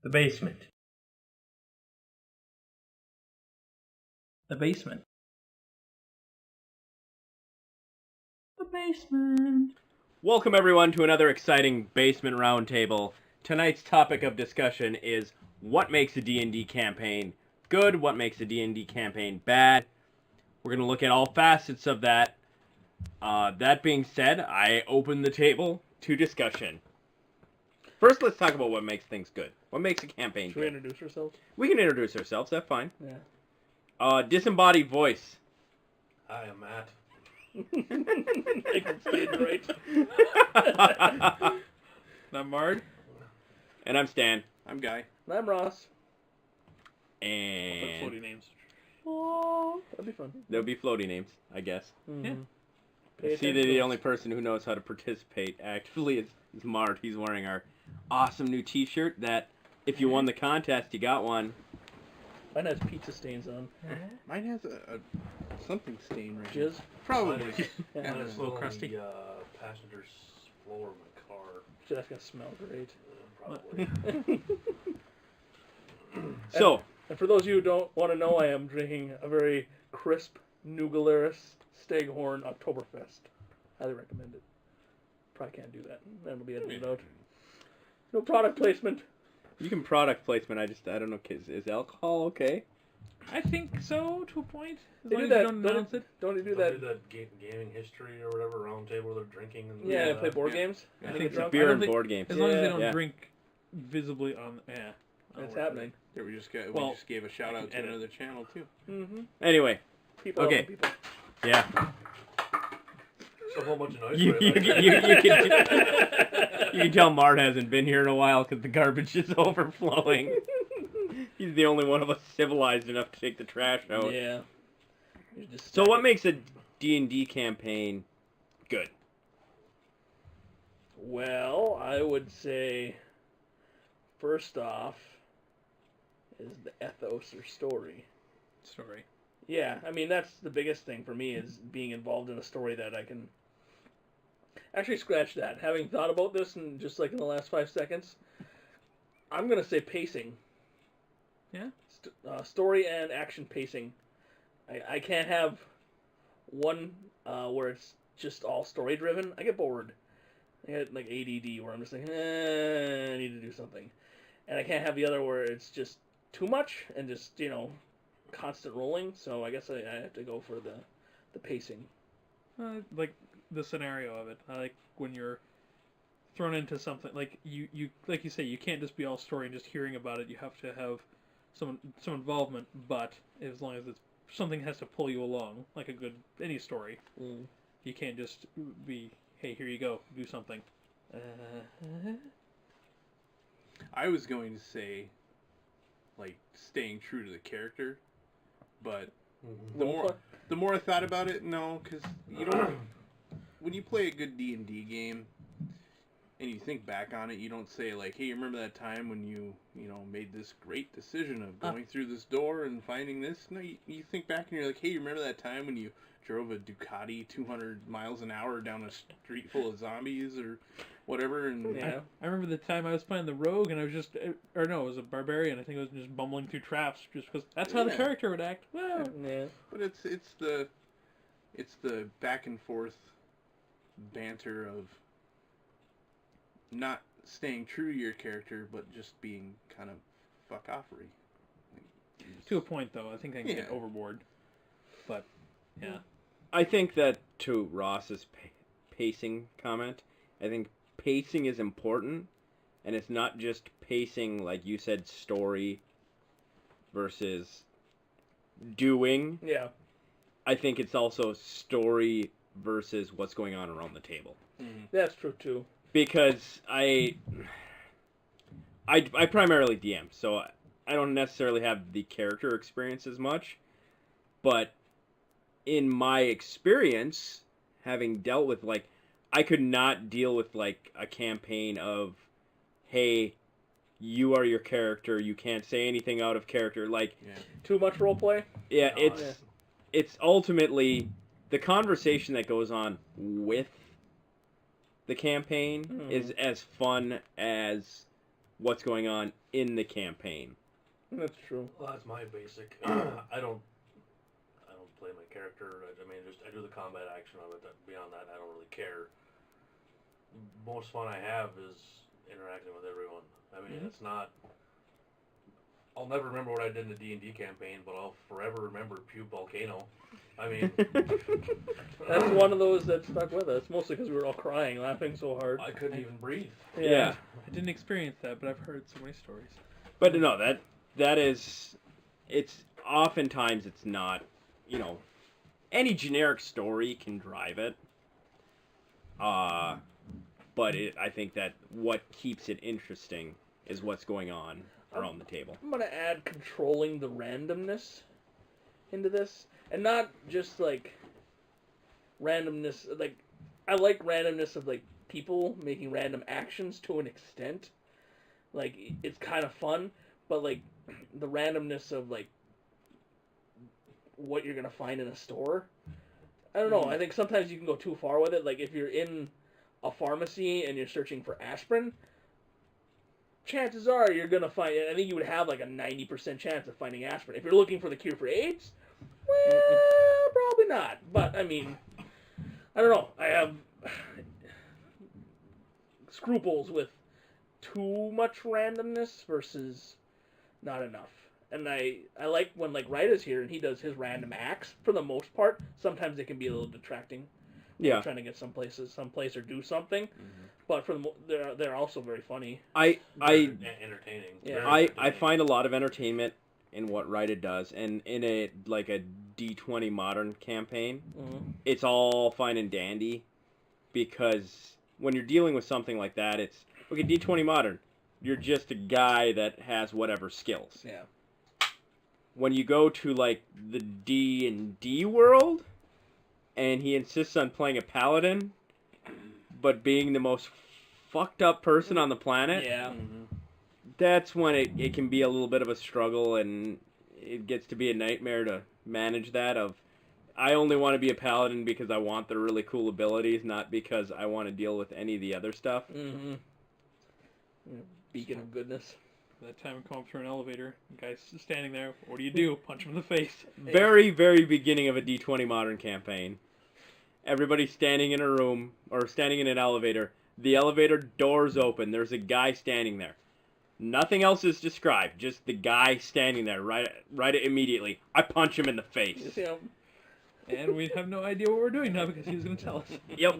The basement. The basement. The basement. Welcome everyone to another exciting Basement Roundtable. Tonight's topic of discussion is what makes a D&D campaign good, what makes a D&D campaign bad. We're going to look at all facets of that. That being said, I open the table to discussion. First, let's talk about what makes things good. What makes a campaign Should we good? introduce ourselves? We can introduce ourselves, that's fine. Yeah. Disembodied voice. Hi, I'm Matt. I can say it right. I'm Mard. And I'm Stan. I'm Guy. And I'm Ross. And Floaty names. Oh, that'd be fun. there'll be floaty names, I guess. Mm-hmm. Yeah. Pay See, attention the to only us. person who knows how to participate actually is Mart. He's wearing our awesome new T-shirt that, if you won the contest, you got one. Mine has pizza stains on. Mine has a something stain right Jizz. Probably. Yeah. Yeah, Mine it's is a little on crusty. The passenger's floor of my car. That's gonna smell great. Probably. So, And for those of you who don't want to know, I am drinking a very crisp New Glarus Staghorn Oktoberfest. Highly recommend it. Probably can't do that. That'll be edited out. No product placement. you can product placement. I don't know. Is alcohol okay? I think so, to a point. As They long do as that. you don't announce it. Don't you do Don't that? do that gaming history or whatever round table where they're drinking and Yeah, play board yeah. games. Yeah. And I they think get so. drunk. Beer don't and think- board games. As long as they Yeah. don't Yeah. drink visibly on... Yeah. It's happening. Yeah, we just Well, gave a shout out to edit. another channel, too. Mm-hmm. Anyway, People. Okay. Helping people. yeah. It's a whole bunch of noise. You, right you, there. you can tell Mart hasn't been here in a while because the garbage is overflowing. He's the only one of us civilized enough to take the trash out. Yeah. You just So stack what it. makes a D&D campaign good? Well, I would say, first off, is the ethos or story. Story. Yeah, I mean, that's the biggest thing for me is being involved in a story that I can... Actually, scratch that. Having thought about this in just like in the last 5 seconds, I'm going to say pacing. Yeah? Story and action pacing. I can't have one where it's just all story driven. I get bored. I get like ADD where I'm just like, I need to do something. And I can't have the other where it's just too much and just, constant rolling. So I guess I have to go for the pacing. Like the scenario of it. I like when you're thrown into something like you like you say, you can't just be all story and just hearing about it. You have to have some involvement, but as long as it's something has to pull you along, like any story. You can't just be, hey, here you go, do something. I was going to say, like, staying true to the character, but the more I thought about it, no, because you don't. When you play a good D&D game, and you think back on it, you don't say like, "Hey, remember that time when you made this great decision of going through this door and finding this?" No, you think back and you're like, "Hey, remember that time when you drove a Ducati 200 miles an hour down a street full of zombies or whatever?" And Yeah. I remember the time I was playing the rogue and I was just, or no, it was a barbarian. I think I was just bumbling through traps just because that's how the Yeah. character would act. Well, Yeah. But it's the back and forth banter of not staying true to your character, but just being kind of fuck offery. to a point though, I think I can get Yeah. overboard. But yeah, I think that to Ross's pacing comment, I think pacing is important, and it's not just pacing like you said, story versus doing. Yeah. I think it's also story versus what's going on around the table. That's true too. Because I primarily DM, so I don't necessarily have the character experience as much, but in my experience, having dealt with, like, I could not deal with, like, a campaign of, hey, you are your character, you can't say anything out of character, like, Too much roleplay? yeah, Oh, it's ultimately the conversation that goes on with the campaign is as fun as what's going on in the campaign. That's true. Well, that's my basic. I don't play my character. I mean, I do the combat action of it. Beyond that, I don't really care. Most fun I have is interacting with everyone. I mean, it's not. I'll never remember what I did in the D&D campaign, but I'll forever remember Puke Volcano. I mean, that's one of those that stuck with us, mostly because we were all crying, laughing so hard. I couldn't even breathe. Yeah. I didn't experience that, but I've heard so many stories. But no, that is, it's oftentimes it's not, any generic story can drive it. But I think that what keeps it interesting is what's going on around the table. I'm gonna add controlling the randomness into this, and not just like randomness. Like, I like randomness of like people making random actions to an extent. Like, it's kind of fun, but like the randomness of like what you're gonna find in a store. I don't know. I think sometimes you can go too far with it. Like, if you're in a pharmacy and you're searching for aspirin, chances are you're going to find, I think you would have like a 90% chance of finding aspirin. If you're looking for the cure for AIDS, well, probably not. But, I mean, I don't know. I have scruples with too much randomness versus not enough. And I like when, like, Wright is here and he does his random acts, for the most part. Sometimes it can be a little detracting. Yeah. Trying to get someplace or do something. Mm-hmm. But for they're also very funny. Entertaining. Yeah. I find a lot of entertainment in what Wright does. And in a D20 modern campaign, it's all fine and dandy. Because when you're dealing with something like that, it's, okay, D20 modern, you're just a guy that has whatever skills. Yeah. When you go to, like, the D&D world, and he insists on playing a paladin, but being the most fucked up person on the planet, yeah, that's when it can be a little bit of a struggle, and it gets to be a nightmare to manage that of, I only want to be a paladin because I want the really cool abilities, not because I want to deal with any of the other stuff. Mm-hmm. Beacon of goodness. That time I come up through an elevator, the guy's standing there. What do? Punch him in the face. Very, very beginning of a D20 modern campaign. Everybody's standing in a room, or standing in an elevator. The elevator doors open. There's a guy standing there. Nothing else is described. Just the guy standing there, right immediately. I punch him in the face. Yeah. And we have no idea what we're doing now because he was going to tell us. Yep.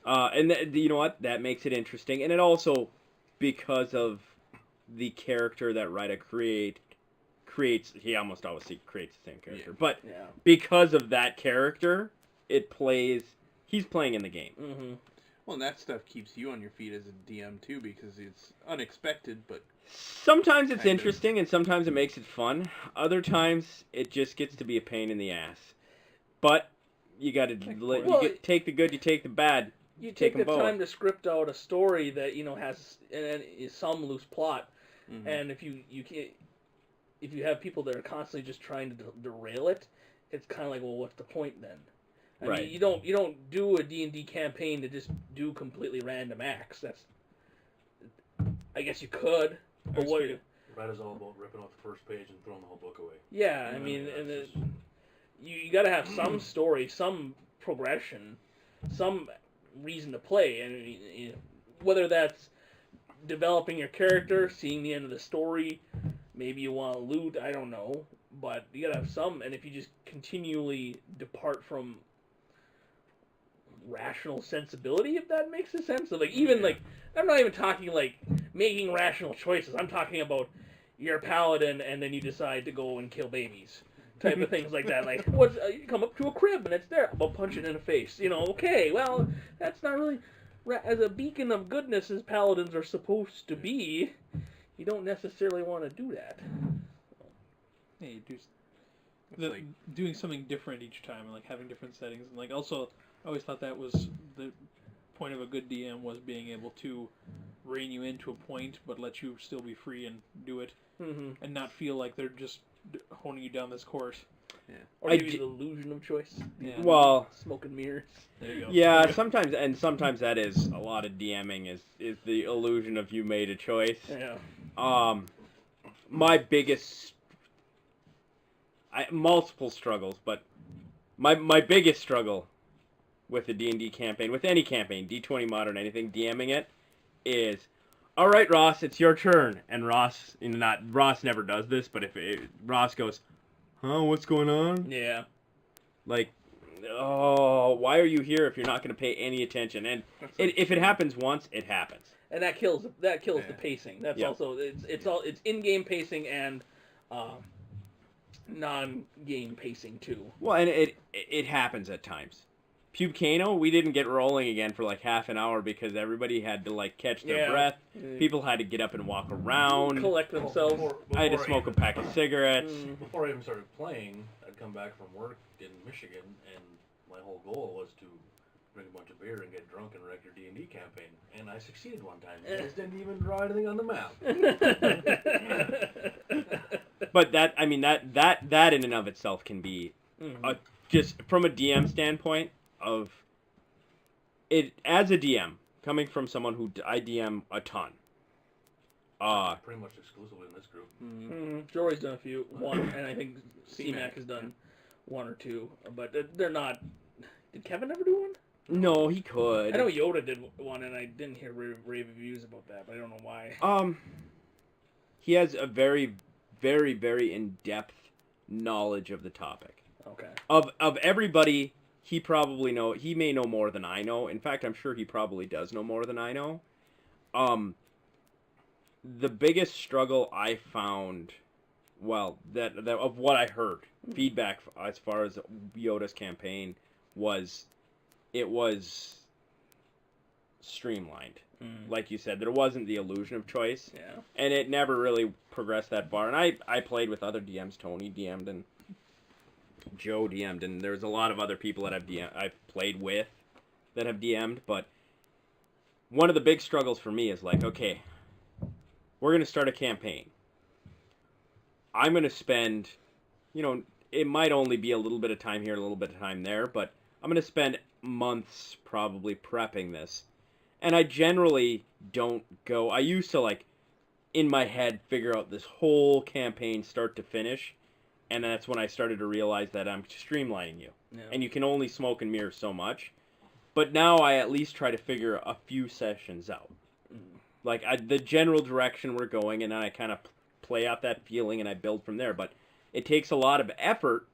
And you know what? That makes it interesting. And it also, because of the character that Wright creates, he almost always creates the same character. Yeah. But because of that character, he's playing in the game. Mm-hmm. Well, and that stuff keeps you on your feet as a DM, too, because it's unexpected, but... Sometimes it's interesting, and sometimes it makes it fun. Other times, it just gets to be a pain in the ass. But you got to take the good, you take the bad. You take the time to script out a story that has some loose plot, and if you have people that are constantly just trying to derail it, it's kind of like, well, what's the point then? I mean, you don't do a D&D campaign to just do completely random acts. I guess you could, but what? Wright is all about ripping off the first page and throwing the whole book away. Yeah, I mean, you got to have some story, some progression, some reason to play, and whether that's developing your character, seeing the end of the story, maybe you want to loot, I don't know, but you gotta have some. And if you just continually depart from rational sensibility, if that makes sense, so I'm not even talking like making rational choices. I'm talking about you're a paladin and then you decide to go and kill babies, type of things like that. Like, you come up to a crib and it's there, I'll punch it in the face. Okay, well, that's not really as a beacon of goodness as paladins are supposed to be. You don't necessarily want to do that. Yeah, you do doing something different each time, and like having different settings, and like also, I always thought that was the point of a good DM, was being able to rein you into a point, but let you still be free and do it, and not feel like they're just honing you down this course. Or I give you j- the illusion of choice. Yeah. Well, Smoke and mirrors. There you go. yeah, sometimes that is a lot of DMing is the illusion of you made a choice. Yeah. My biggest, multiple struggles, but my biggest struggle with the D&D campaign, with any campaign, D20 Modern, anything, DMing it, is, all right, Ross, it's your turn. And Ross, Ross never does this, but if Ross goes, huh, what's going on? Yeah. Like, oh, why are you here if you're not going to pay any attention? And if it happens once, it happens. And that kills the pacing. That's Yeah. also it's in-game pacing and non-game pacing too. Well, and it happens at times. Pubcano, we didn't get rolling again for like half an hour because everybody had to like catch their breath. People had to get up and walk around. Collect themselves. Before I had to smoke a pack of cigarettes. Before I even started playing, I'd come back from work in Michigan, and my whole goal was to drink a bunch of beer and get drunk and wreck your D&D campaign. And I succeeded one time. I just didn't even draw anything on the map. But that in and of itself can be just from a DM standpoint of it as a DM coming from someone who I DM a ton. Pretty much exclusively in this group. Jory's done one, and I think C-Mac has done one or two, but they're not. Did Kevin ever do one? No, he could. I know Yoda did one, and I didn't hear rave reviews about that, but I don't know why. He has a very, very, very in-depth knowledge of the topic. Okay. Of everybody, he may know more than I know. In fact, I'm sure he probably does know more than I know. The biggest struggle I found, that of what I heard, feedback as far as Yoda's campaign was, it was streamlined. Like you said, there wasn't the illusion of choice. Yeah. And it never really progressed that far. And I played with other DMs. Tony DM'd and Joe DM'd, and there's a lot of other people that I've played with that have DM'd. But one of the big struggles for me is like, okay, we're going to start a campaign. I'm going to spend, it might only be a little bit of time here, a little bit of time there, but I'm going to spend months probably prepping this. And I generally don't go, I used to like, in my head, figure out this whole campaign start to finish. And that's when I started to realize that I'm streamlining you. Yeah. And you can only smoke and mirror so much. But now I at least try to figure a few sessions out. Like, the general direction we're going, and then I kind of play out that feeling and I build from there. But it takes a lot of effort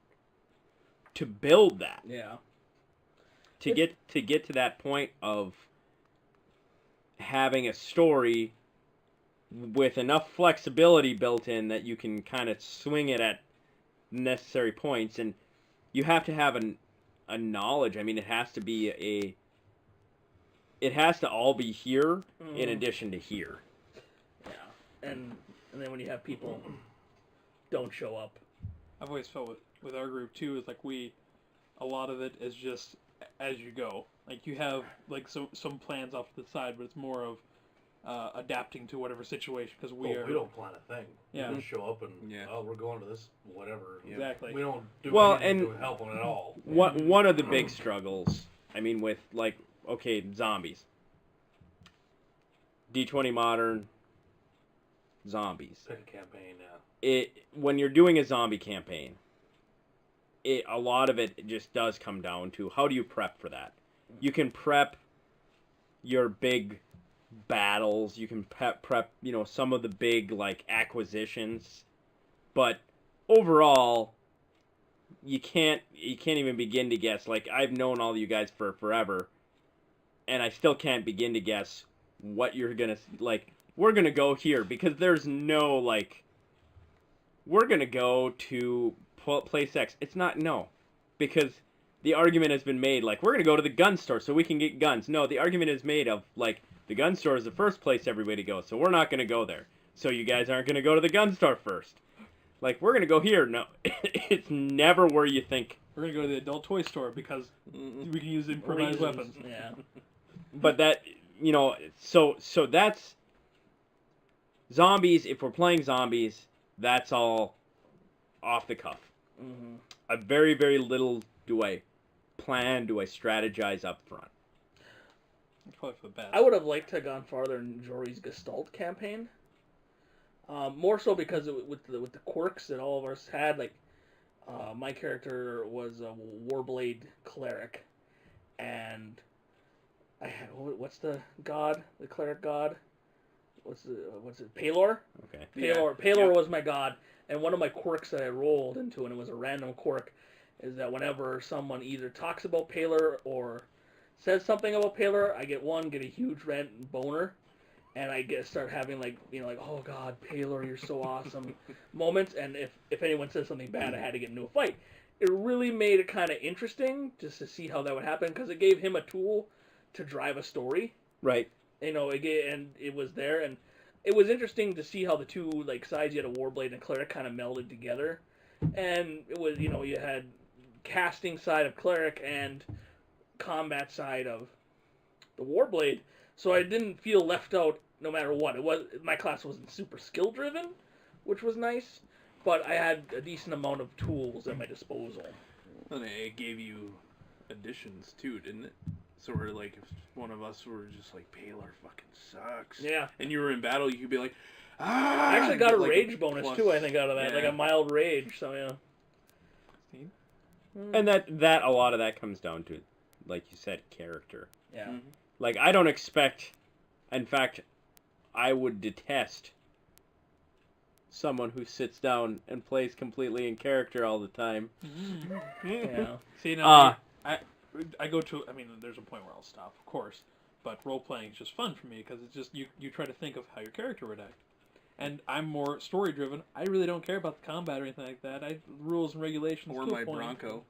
to build that. Yeah. To get to that point of having a story with enough flexibility built in that you can kind of swing it at necessary points, and you have to have a knowledge. I mean, it has to all be here in addition to here. Yeah, and then when you have people don't show up, I've always felt with our group too is like a lot of it is just as you go. Like you have like some plans off to the side, but it's more of adapting to whatever situation because we don't plan a thing. Yeah. We just show up and we're going to this whatever. Exactly. We don't do anything to help them at all. One of the big struggles, I mean, with like, okay, zombies, D20 Modern, zombies. Pick a campaign, yeah. When you're doing a zombie campaign, a lot of it just does come down to how do you prep for that. You can prep your big battles. You can prep some of the big like acquisitions, but overall, you can't even begin to guess. Like I've known all of you guys for forever, and I still can't begin to guess what you're gonna like. We're gonna go here because there's no like. We're gonna go to place X. It's not because the argument has been made like we're gonna go to the gun store so we can get guns. No, the argument is made of like the gun store is the first place everybody goes, so we're not gonna go there. So you guys aren't gonna go to the gun store first. Like we're gonna go here. No, it's never where you think. We're gonna go to the adult toy store because we can use improvised weapons. Yeah. But that so that's zombies. If we're playing zombies, that's all off the cuff. a very, very little do I strategize up front. It's probably for the best. I would have liked to have gone farther in Jory's Gestalt campaign. More so because with the quirks that all of us had, like my character was a Warblade cleric, and I had what's the god, the cleric god? What's it? Palor. Okay. Palor was my god, and one of my quirks that I rolled into, and it was a random quirk, is that whenever someone either talks about Palor or says something about Palor, I get a huge rant boner, and I start having like oh god, Palor, you're so awesome moments, and if anyone says something bad, I had to get into a fight. It really made it kind of interesting just to see how that would happen, because it gave him a tool to drive a story. Right. And it was there, and it was interesting to see how the two like sides, you had a Warblade and a cleric, kind of melded together, and it was you had casting side of cleric and combat side of the Warblade, so I didn't feel left out no matter what. My class wasn't super skill driven, which was nice, but I had a decent amount of tools at my disposal. And it gave you additions too, didn't it? So we're like, if one of us were just like, Palor fucking sucks. Yeah. And you were in battle, you could be like, I actually got a like rage bonus plus, too, I think, out of that. yeah. Like a mild rage, so yeah. And that a lot of that comes down to, like you said, character. Yeah. Mhm. Like, I don't expect... In fact, I would detest someone who sits down and plays completely in character all the time. Yeah. See, now, I go to, I mean, there's a point where I'll stop, of course, but role-playing is just fun for me, because it's just, you try to think of how your character would act. And I'm more story-driven. I really don't care about the combat or anything like that. Rules and regulations. Or to a my point. Bronco.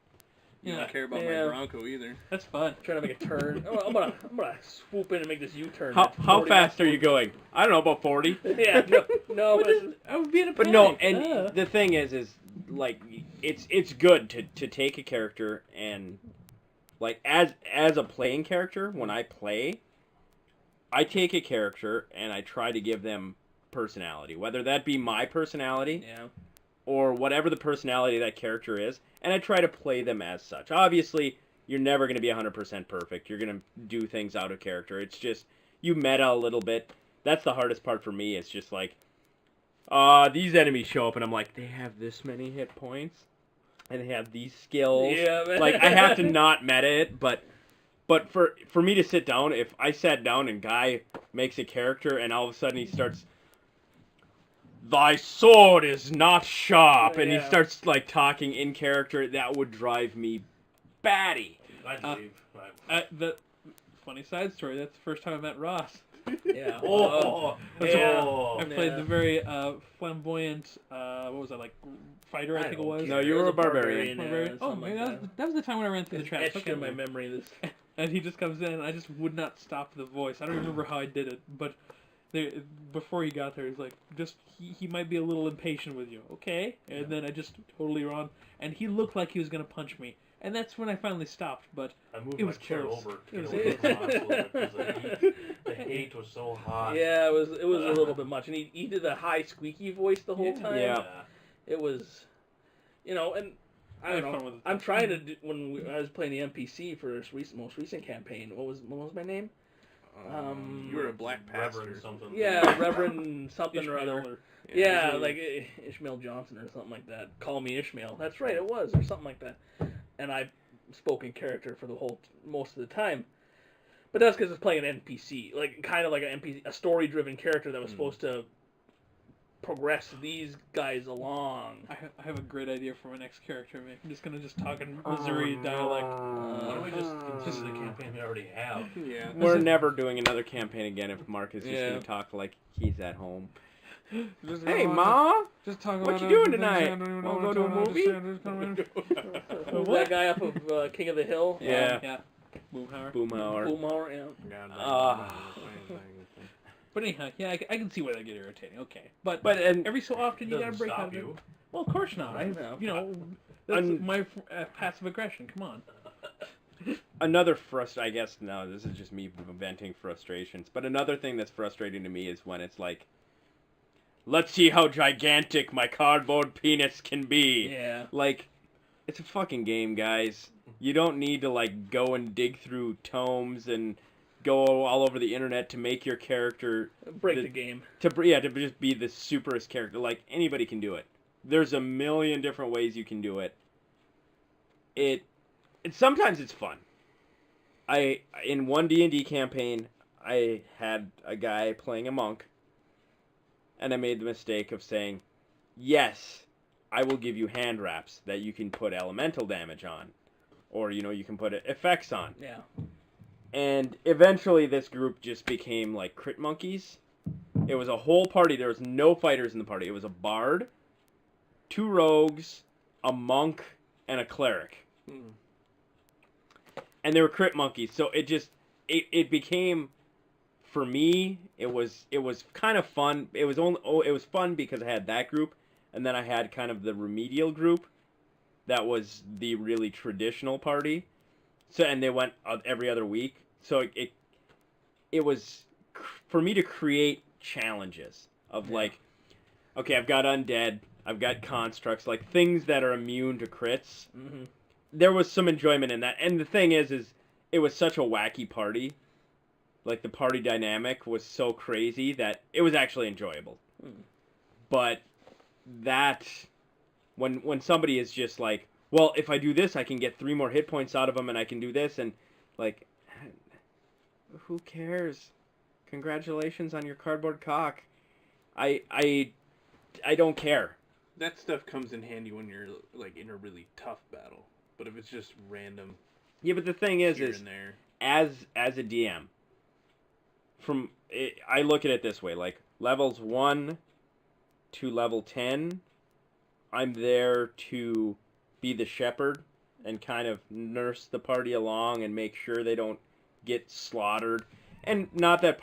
You Yeah. don't care about Yeah. my Bronco either. That's fun. Trying to make a turn. I'm gonna swoop in and make this U-turn. How at 40 fast are you going? I don't know, about 40. Yeah, no, but I would be in a But panic. no, and the thing is like, it's good to take a character and, like, as a playing character, when I play, I take a character and I try to give them personality, whether that be my personality yeah, or whatever the personality of that character is, and I try to play them as such. Obviously, you're never going to be 100% perfect. You're going to do things out of character. It's just, you meta a little bit. That's the hardest part for me. It's just like, these enemies show up, and I'm like, they have this many hit points, and they have these skills. Yeah, man. Like, I have to not meta it, but for me to sit down, if I sat down and Guy makes a character, and all of a sudden he starts, thy sword is not sharp, and he Yeah. starts, like, talking in character, that would drive me batty. I'd leave. The funny side story, that's the first time I met Ross. yeah. Oh, I played Yeah. the very flamboyant, what was that, like, fighter, I think it don't was? care. No, you were It was a barbarian. Barbarian? Oh, something maybe like that was the time when I ran through the It's trap. etched Okay. in my memory. This. And he just comes in, and I just would not stop the voice. I don't remember how I did it, but before he got there, he's like, he might be a little impatient with you, okay? And then I just totally wrong, and he looked like he was gonna punch me, and that's when I finally stopped. But I moved it my was chair close. over to It was get away from Ross a little bit because the heat was so hot. Yeah, it was a little bit much, and he did a high squeaky voice the whole time. Yeah. It was, and I had don't fun know. with it. I'm trying to do, I was playing the NPC for this most recent campaign. What was my name? You were a black Reverend pastor. something. Yeah, Reverend something or Ishmael other. or- Yeah, Ishmael. like Ishmael Johnson or something like that. Call me Ishmael. That's right, it was, or something like that. And I spoke in character for the most of the time. But that's because it's playing an NPC, like kind of like an NPC, a story-driven character that was supposed to progress these guys along. I have a great idea for my next character. Man. I'm just gonna talk in Missouri dialect. Why don't we just continue the campaign we already have? Yeah. We're never doing another campaign again if Mark is just Yeah. going to talk like he's at home. Just Hey, go on, Ma! just talk what about you doing everything. tonight? I don't even know Wanna what's go to a going on. movie? Just come in. Who's What? that guy off of King of the Hill? Yeah. Yeah. Boomhauer. Boomhauer. Boomhauer, yeah. But anyhow, yeah, I can see why that get irritating. Okay, but And every so often you gotta Doesn't break stop out of it. you. Well, of course not. That's Un- my passive aggression. Come on. another I guess, no, this is just me venting frustrations, but another thing that's frustrating to me is when it's like, let's see how gigantic my cardboard penis can be. Yeah. Like, it's a fucking game, guys. You don't need to like go and dig through tomes and go all over the internet to make your character Break the game. to just be the superest character. Like anybody can do it. There's a million different ways you can do it. Sometimes it's fun. In one D&D campaign, I had a guy playing a monk, and I made the mistake of saying, "Yes, I will give you hand wraps that you can put elemental damage on, or you can put effects on." Yeah. And eventually, this group just became like crit monkeys. It was a whole party. There was no fighters in the party. It was a bard, 2 rogues, a monk, and a cleric. And they were crit monkeys, so it became, for me, it was kind of fun. It was fun because I had that group, and then I had kind of the remedial group, that was the really traditional party. So and they went every other week. So it was for me to create challenges of like, okay, I've got undead, I've got constructs, like things that are immune to crits. Mm-hmm. There was some enjoyment in that. And the thing is it was such a wacky party. Like, the party dynamic was so crazy that it was actually enjoyable. But that, when somebody is just like, well, if I do this, I can get 3 more hit points out of them, and I can do this, and, like, who cares? Congratulations on your cardboard cock. I don't care. That stuff comes in handy when you're, like, in a really tough battle. But if it's just random, Yeah, but the thing is here and there, as a DM, I look at it this way, like levels 1 to level 10, I'm there to be the shepherd and kind of nurse the party along and make sure they don't get slaughtered. And not that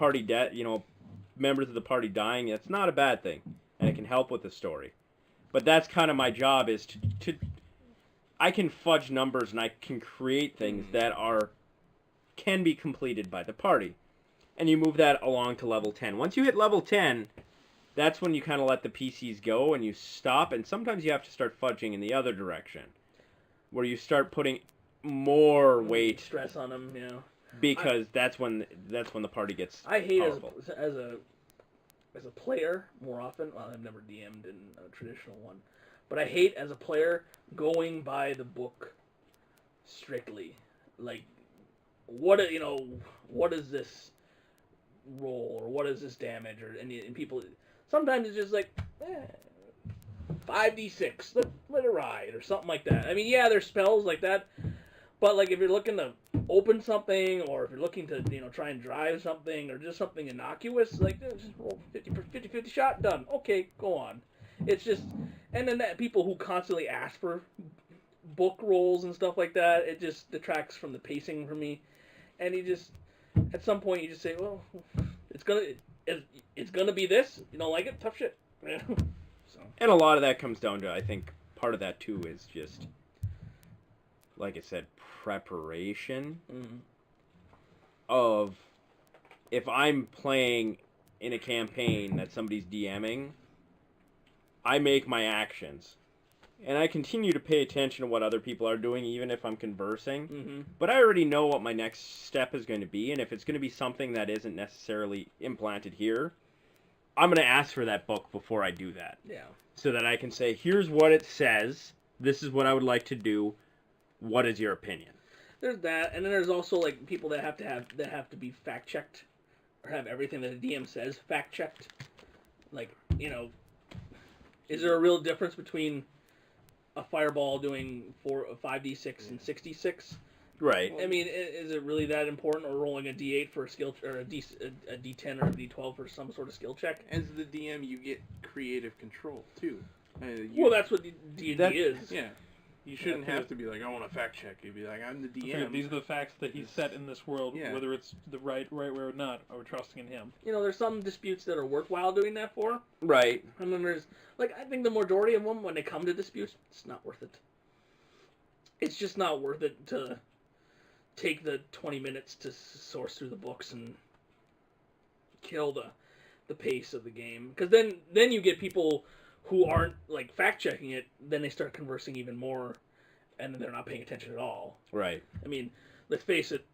members of the party dying, it's not a bad thing, and it can help with the story. But that's kind of my job, is to I can fudge numbers and I can create things that can be completed by the party. And you move that along to level 10. Once you hit level 10, that's when you kind of let the PCs go and you stop. And sometimes you have to start fudging in the other direction, where you start putting more weight, stress on them, because that's when the party gets I hate powerful. as a player more often. Well, I've never DM'd in a traditional one, but I hate as a player going by the book strictly. Like, what is this roll, or what is this damage, and people sometimes it's just like 5d6, let it ride, or something like that. I mean, yeah, there's spells like that, but like if you're looking to open something, or if you're looking to try and drive something, or just something innocuous, like just roll 50 shot, done. Okay, go on. It's just, and then people who constantly ask for book rolls and stuff like that, it just detracts from the pacing for me. And at some point you just say, well, it's gonna be this. You don't like it? Tough shit. So. And a lot of that comes down to, I think, part of that too is just, like I said, preparation. Of, if I'm playing in a campaign that somebody's DMing, I make my actions. And I continue to pay attention to what other people are doing, even if I'm conversing. But I already know what my next step is going to be, and if it's going to be something that isn't necessarily implanted here, I'm going to ask for that book before I do that. Yeah. So that I can say, here's what it says, this is what I would like to do, what is your opinion? There's that, and then there's also like people that have to be fact checked, or have everything that the DM says fact checked. Like, is there a real difference between a fireball doing 5d6 and 66? Right. I mean, is it really that important, or rolling a d8 for a skill, or a d10 or a d12 for some sort of skill check? as the DM, you get creative control too. Well, that's what D&D is. Yeah. You shouldn't have to be like, I want to fact check. You'd be like, I'm the DM. These are the facts that he set in this world, Yeah. whether it's the right way or not, or trusting in him. There's some disputes that are worthwhile doing that for. Right. And then there's, I think the majority of them, when they come to disputes, it's not worth it. It's just not worth it to take the 20 minutes to source through the books and kill the pace of the game. Because then you get people who aren't, fact-checking it, then they start conversing even more. and then they're not paying attention at all. Right. I mean, let's face it,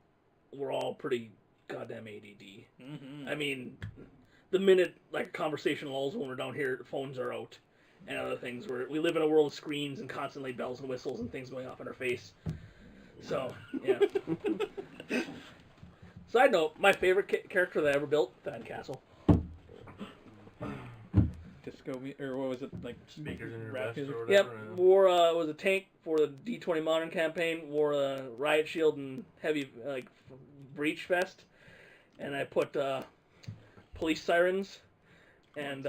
we're all pretty goddamn ADD. Mm-hmm. I mean, the minute like a conversation lulls when we're down here, phones are out, and other things. We live in a world of screens and constantly bells and whistles and things going off in our face. So yeah. Side note: my favorite character that I ever built, Thad Castle. Disco or what was it like? Speakers in your rap vest music? or Yep, whatever. wore was a tank for the D20 Modern campaign. Wore a riot shield and heavy like breach vest, and I put police sirens and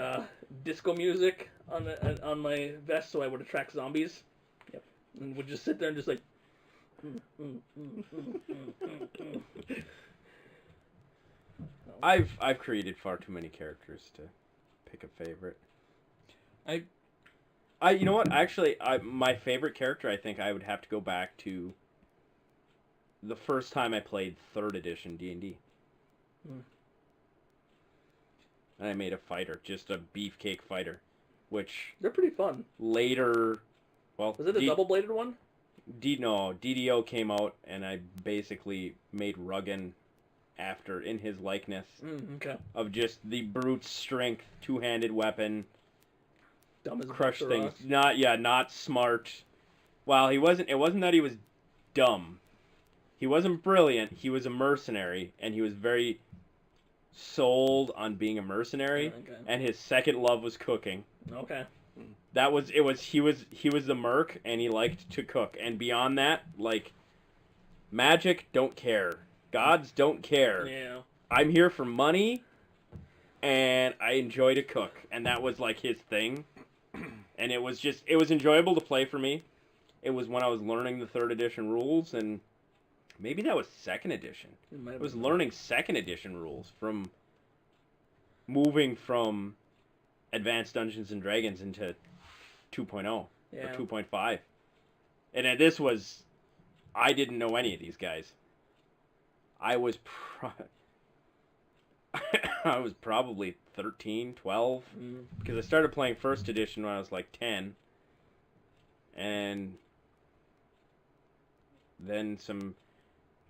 disco music on my vest so I would attract zombies. Yep, and would just sit there and just like. I've created far too many characters to pick a favorite. You know what? Actually, my favorite character, I think I would have to go back to the first time I played 3rd edition D&D. And I made a fighter, just a beefcake fighter, which They're pretty fun. later, well, Was it a double-bladed one? No, DDO came out, and I basically made Ruggin after in his likeness Okay. of just the brute strength, two-handed weapon. Dumb as a Crush bunch of things. rocks. Not smart. Well, it wasn't that he was dumb. He wasn't brilliant. He was a mercenary, and he was very sold on being a mercenary. Okay. And his second love was cooking. Okay. He was the merc, and he liked to cook. And beyond that, like, magic don't care. Gods don't care. Yeah. I'm here for money, and I enjoy to cook, and that was like his thing. And it was enjoyable to play for me. It was when I was learning the 3rd edition rules, and maybe that was 2nd edition. I was learning 2nd edition rules from moving from Advanced Dungeons and Dragons into 2.0 Yeah. or 2.5. And I didn't know any of these guys. I was I was probably 13, 12, because I started playing 1st edition when I was like 10, and then some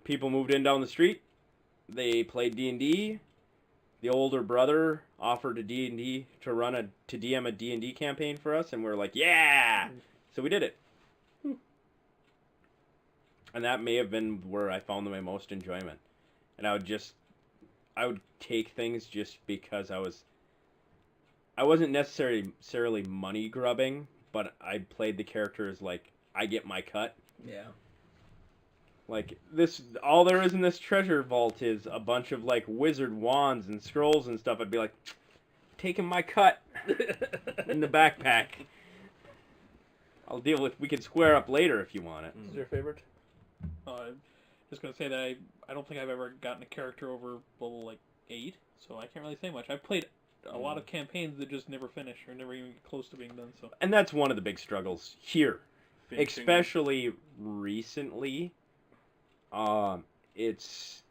people moved in down the street. They played D&D. The older brother offered to DM a D&D campaign for us, and we were like, yeah! So we did it. And that may have been where I found my most enjoyment. And I would take things just because I wasn't necessarily money grubbing, but I played the characters like I get my cut. Yeah. Like all there is in this treasure vault is a bunch of like wizard wands and scrolls and stuff. I'd be like, taking my cut in the backpack. I'll deal with. We can square up later if you want it. Is your favorite? I'm just gonna say that I don't think I've ever gotten a character over level like 8, so I can't really say much. I've played a lot of campaigns that just never finish or never even get close to being done. So. And that's one of the big struggles here, Finishing. especially recently. It's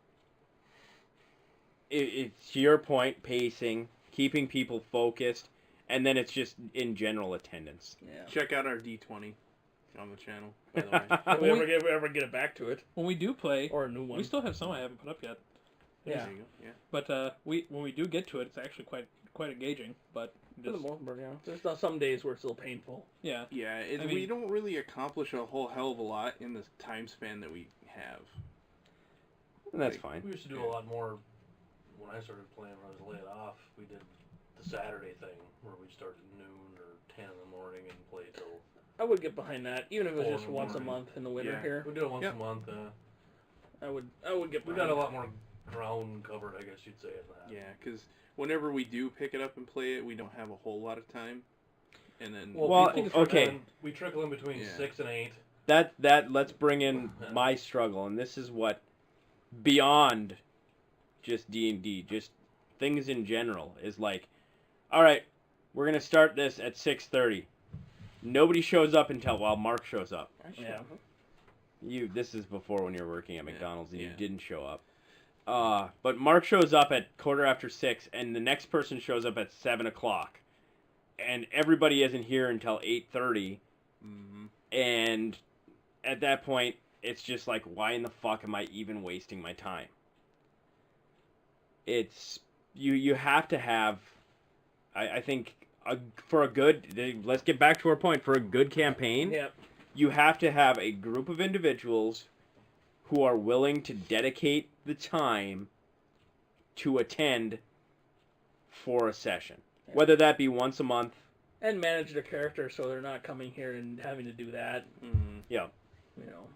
to your point, pacing, keeping people focused, and then it's just in general attendance. Yeah. Check out our D20 on the channel, by the way. If we ever get it back to it, When we do play, or a new one. we still have some I haven't put up yet. Yeah. There you go, yeah. But when we do get to it, it's actually quite engaging. But For the just, most part, yeah. There's not some days where it's a little painful. yeah, Yeah, I we mean- don't really accomplish a whole hell of a lot in the time span that we have. And that's Like, fine. We used to do a lot more when I started playing. When I was laid off, we did the Saturday thing where we start at noon or 10 in the morning and play till. I would get behind that, even if it was 4 just in the once a morning. month in the winter Yeah. here. We do it once Yep. a month. I would get We behind got a it. lot more ground covered, I guess you'd say, in that. Yeah, because whenever we do pick it up and play it, we don't have a whole lot of time. And then Well, people okay. trickle in- we trickle in between Yeah. 6 and 8. That let's bring in my struggle, and this is what beyond just D&D, just things in general is like, all right, we're gonna start this at 6:30. Nobody shows up until Mark shows up. Yeah. This is before when you were working at McDonald's and you Yeah. didn't show up. But Mark shows up at 6:15, and the next person shows up at 7:00, and everybody isn't here until 8:30. Mhm. And at that point, it's just like, why in the fuck am I even wasting my time? It's you have to have, I think, for a good. Let's get back to our point. For a good campaign, Yeah. you have to have a group of individuals who are willing to dedicate the time to attend for a session, Yeah. whether that be once a month. And manage their character so they're not coming here and having to do that. Yeah. You know.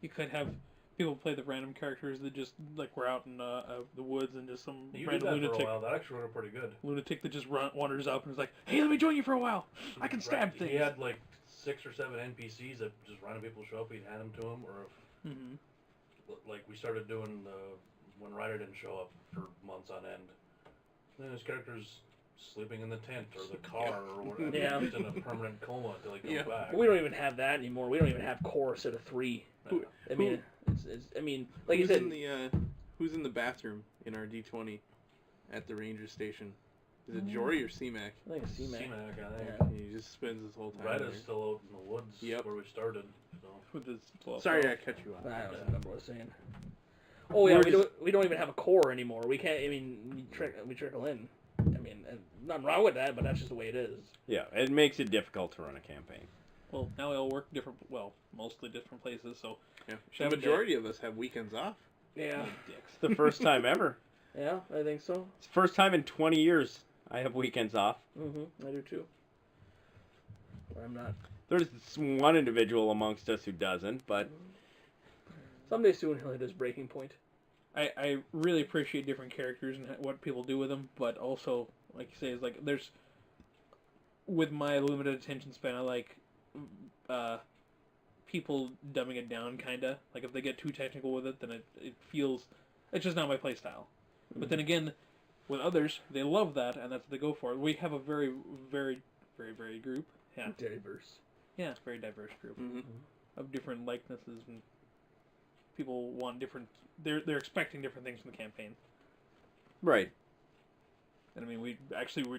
You could have people play the random characters that just like we're out in the woods and just some You did random that for a lunatic while. That actually worked pretty good. lunatic that just wanders up and is like, "Hey, let me join you for a while. I can stab Right. things." He had like 6 or 7 NPCs that just random people show up. He'd hand them to him, or if like we started doing when Ryder didn't show up for months on end. Then his character's sleeping in the tent or the car or whatever. Yeah. He's in a permanent coma until he comes back. But we don't even have that anymore. We don't even have core set of 3. I mean, like you Who's said, who's in the bathroom in our D20 at the ranger station? Is it Jory or C-Mac? I think it's C-Mac. C-Mac, I think. Yeah. He just spends his whole time Ryder's there. still out in the woods where we started. So. With his 12 Sorry, I cut you off. I don't remember what I was saying. Oh yeah, we don't even have a core anymore. We can't. I mean, we trickle in. I mean, and nothing wrong with that, but that's just the way it is. Yeah, it makes it difficult to run a campaign. Well, now we all work mostly different places, so Yeah. Should The have a majority of us have weekends off. Yeah. dicks. It's the first time ever. Yeah, I think so. It's the first time in 20 years I have weekends off. I do too. But I'm not. There's one individual amongst us who doesn't, but Someday soon he'll hit his breaking point. I really appreciate different characters and what people do with them, but also, like you say, is like there's with my limited attention span, I like people dumbing it down, kinda. Like if they get too technical with it, then it feels it's just not my play style. But then again, with others, they love that, and that's what they go for. We have a very, very, very, very group. Yeah, Diverse. yeah, it's a very diverse group Mm-hmm. of different likenesses and people want different. They're expecting different things from the campaign. right. And I mean, we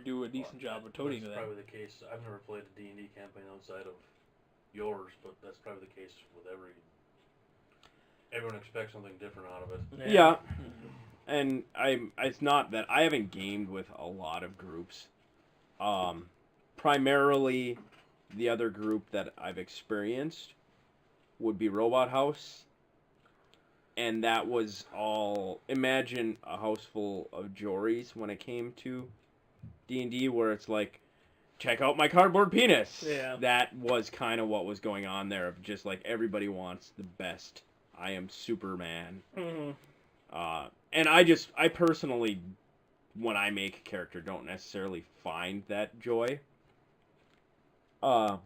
do a decent job of toting to That's that. probably the case. I've never played a D&D campaign outside of yours, but that's probably the case with everyone expects something different out of it. Yeah. And it's not that I haven't gamed with a lot of groups. Primarily, the other group that I've experienced would be Robot House. And that was all, imagine a house full of Jories when it came to D&D, where it's like, check out my cardboard penis. Yeah. That was kind of what was going on there, of just like everybody wants the best. I am Superman. And I personally, when I make a character, don't necessarily find that joy. I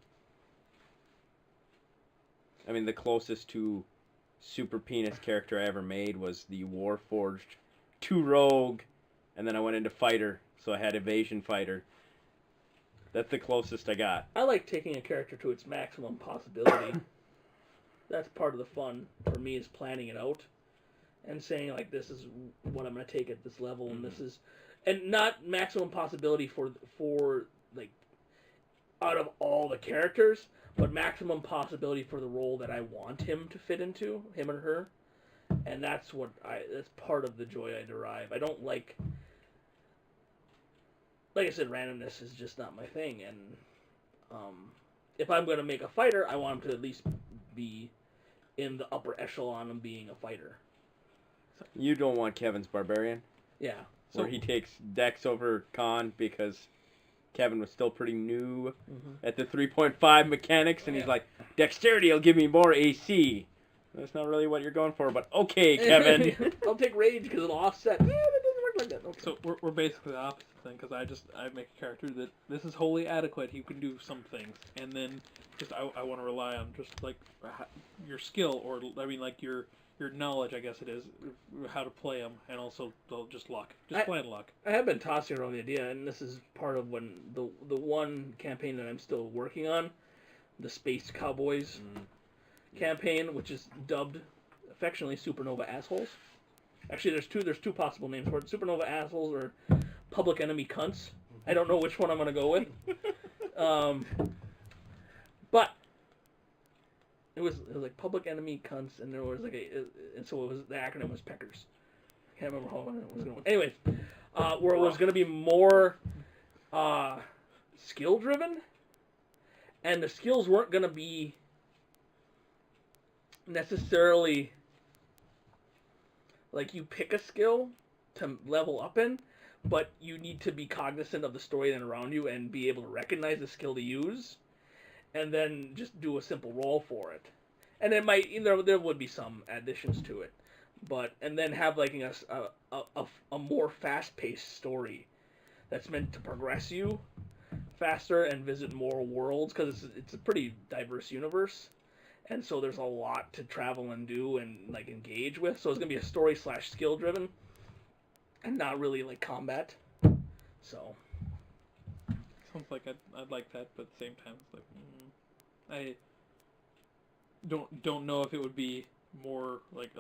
mean, the closest to super penis character I ever made was the Warforged 2 Rogue, and then I went into Fighter, so I had Evasion Fighter. That's the closest I got. I like taking a character to its maximum possibility. That's part of the fun for me, is planning it out and saying like, this is what I'm going to take at this level, and this is, and not maximum possibility for like out of all the characters, but maximum possibility for the role that I want him to fit into, him or her. And that's part of the joy I derive. I don't like I said, randomness is just not my thing. And if I'm going to make a fighter, I want him to at least be in the upper echelon of being a fighter. You don't want Kevin's Barbarian, Yeah. where he takes Dex over Con because Kevin was still pretty new at the 3.5 mechanics, and he's like, dexterity will give me more AC. That's not really what you're going for, but okay, Kevin. I'll take rage because it'll offset. Yeah, that doesn't work like that. Okay. So we're basically the opposite thing, because I make a character that this is wholly adequate. He can do some things, and then just I want to rely on just like your skill, or I mean like your knowledge, I guess it is, how to play them, and also just luck, plain luck. I have been tossing around the idea, and this is part of when the one campaign that I'm still working on, the Space Cowboys campaign, which is dubbed affectionately Supernova Assholes. Actually, there's two possible names for it: Supernova Assholes or Public Enemy Cunts. I don't know which one I'm gonna go with. But It was like Public Enemy Cunts, and there was like and so it was the acronym was Peckers. I can't remember how it was going. Anyways, where it was going to be more skill driven, and the skills weren't going to be necessarily like you pick a skill to level up in, but you need to be cognizant of the story and around you and be able to recognize the skill to use, and then just do a simple roll for it. And it might, there would be some additions to it, but and then have like a more fast-paced story that's meant to progress you faster and visit more worlds, because it's a pretty diverse universe. And so there's a lot to travel and do and like engage with. So it's gonna be a story / skill driven, and not really like combat. So Sounds like I'd like that, but at the same time, it's like I don't know if it would be more like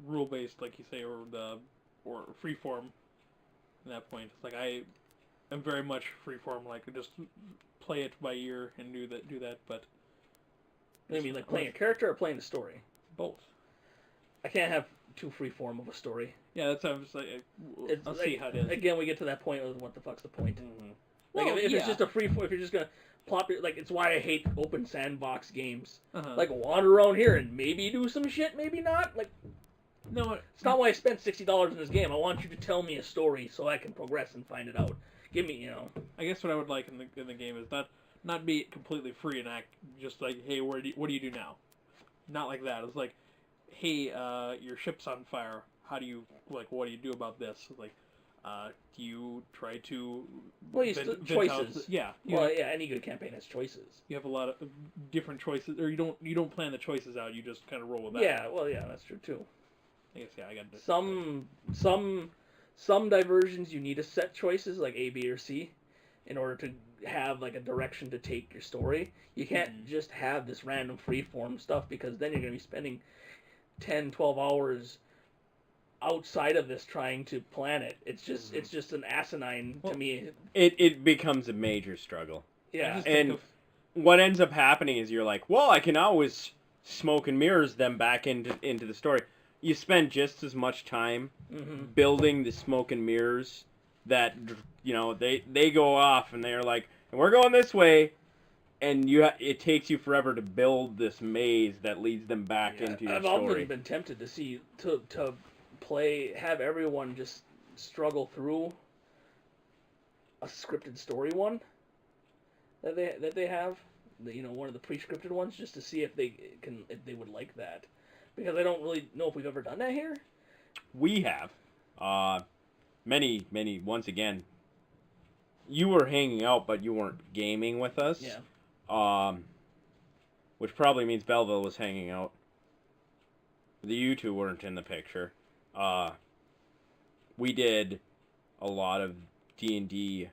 rule based, like you say, or freeform. At that point, it's like I am very much freeform, like just play it by ear and do that, but. I mean, like playing a character or playing the story. Both. I can't have too freeform of a story. Yeah, that's how I'm just like. I'll see how it is. Again, we get to that point of what the fuck's the point. Mm-hmm. Like Well, if yeah. it's just a if you're just gonna plop it, like it's why I hate open sandbox games. Uh-huh. Like wander around here and maybe do some shit, maybe not. Like No, it's not why I spent $60 in this game. I want you to tell me a story so I can progress and find it out. Give me, I guess what I would like in the game is not be completely free and act just like, hey, what do you do now? Not like that. It's like, hey, your ship's on fire. How do you what do you do about this? Like, do you try to choices. Yeah. Any good campaign has choices. You have a lot of different choices, or you don't plan the choices out. You just kind of roll with that. Yeah, well, yeah, that's true too. I guess I got some diversions you need to set choices like A, B, or C in order to have like a direction to take your story. You can't just have this random freeform stuff, because then you're going to be spending 10, 12 hours outside of this trying to plan it. It's just an asinine to me. It becomes a major struggle. Yeah. And what ends up happening is you're like, well, I can always smoke and mirrors them back into the story. You spend just as much time building the smoke and mirrors that, they go off and they're like, and we're going this way, and it takes you forever to build this maze that leads them back into your I've story. often been tempted to have everyone just struggle through a scripted story one that they have, one of the pre-scripted ones, just to see if they would like that, because I don't really know if we've ever done that here. We have. Many, once again, you were hanging out, but you weren't gaming with us. Yeah. Which probably means Belleville was hanging out. You two weren't in the picture. We did a lot of D&D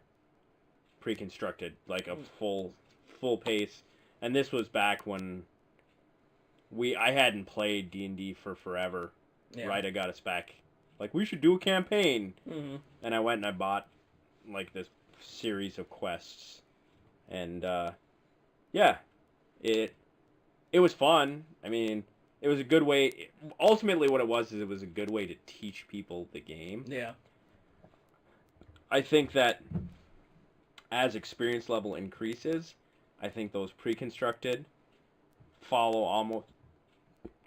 pre-constructed, like a full pace, and this was back when I hadn't played D&D for forever. Yeah. Ryda got us back. Like, we should do a campaign. Mm-hmm. And I went and I bought, like, this series of quests. And, it was fun. I mean, it was a good way. Ultimately, what it was is it was a good way to teach people the game. Yeah. I think that as experience level increases, I think those pre-constructed follow almost...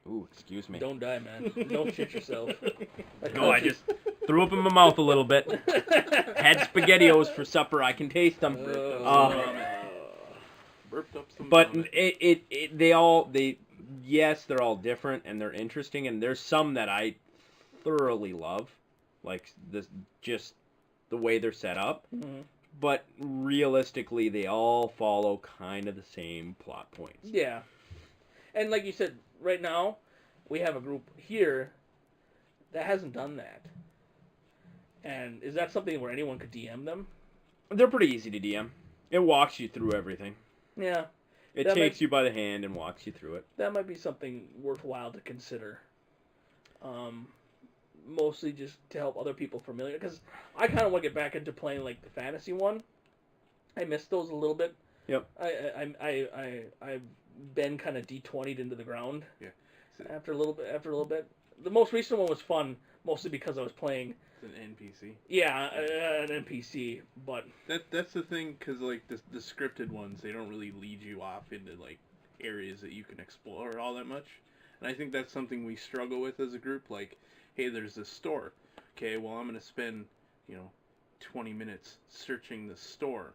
Ooh, excuse me. Don't die, man. Don't shit yourself. No, I just threw up in my mouth a little bit. Had SpaghettiOs for supper. I can taste them. Burped up some But vomit. yes, they're all different and they're interesting, and there's some that I thoroughly love, like just the way they're set up. Mm-hmm. But realistically, they all follow kind of the same plot points. Yeah. And like you said, right now, we have a group here that hasn't done that. And is that something where anyone could DM them? They're pretty easy to DM. It walks you through everything. Yeah. It takes you by the hand and walks you through it. That might be something worthwhile to consider. Mostly just to help other people familiar, because I kind of want to get back into playing like the fantasy one. I missed those a little bit. Yep. I've been kind of D20'd into the ground. Yeah. After a little bit. The most recent one was fun, mostly because I was playing. It's an NPC. Yeah, an NPC, but That's the thing, because like the scripted ones, they don't really lead you off into like areas that you can explore all that much. And I think that's something we struggle with as a group. Like, hey, there's this store. Okay, well, I'm gonna spend 20 minutes searching the store.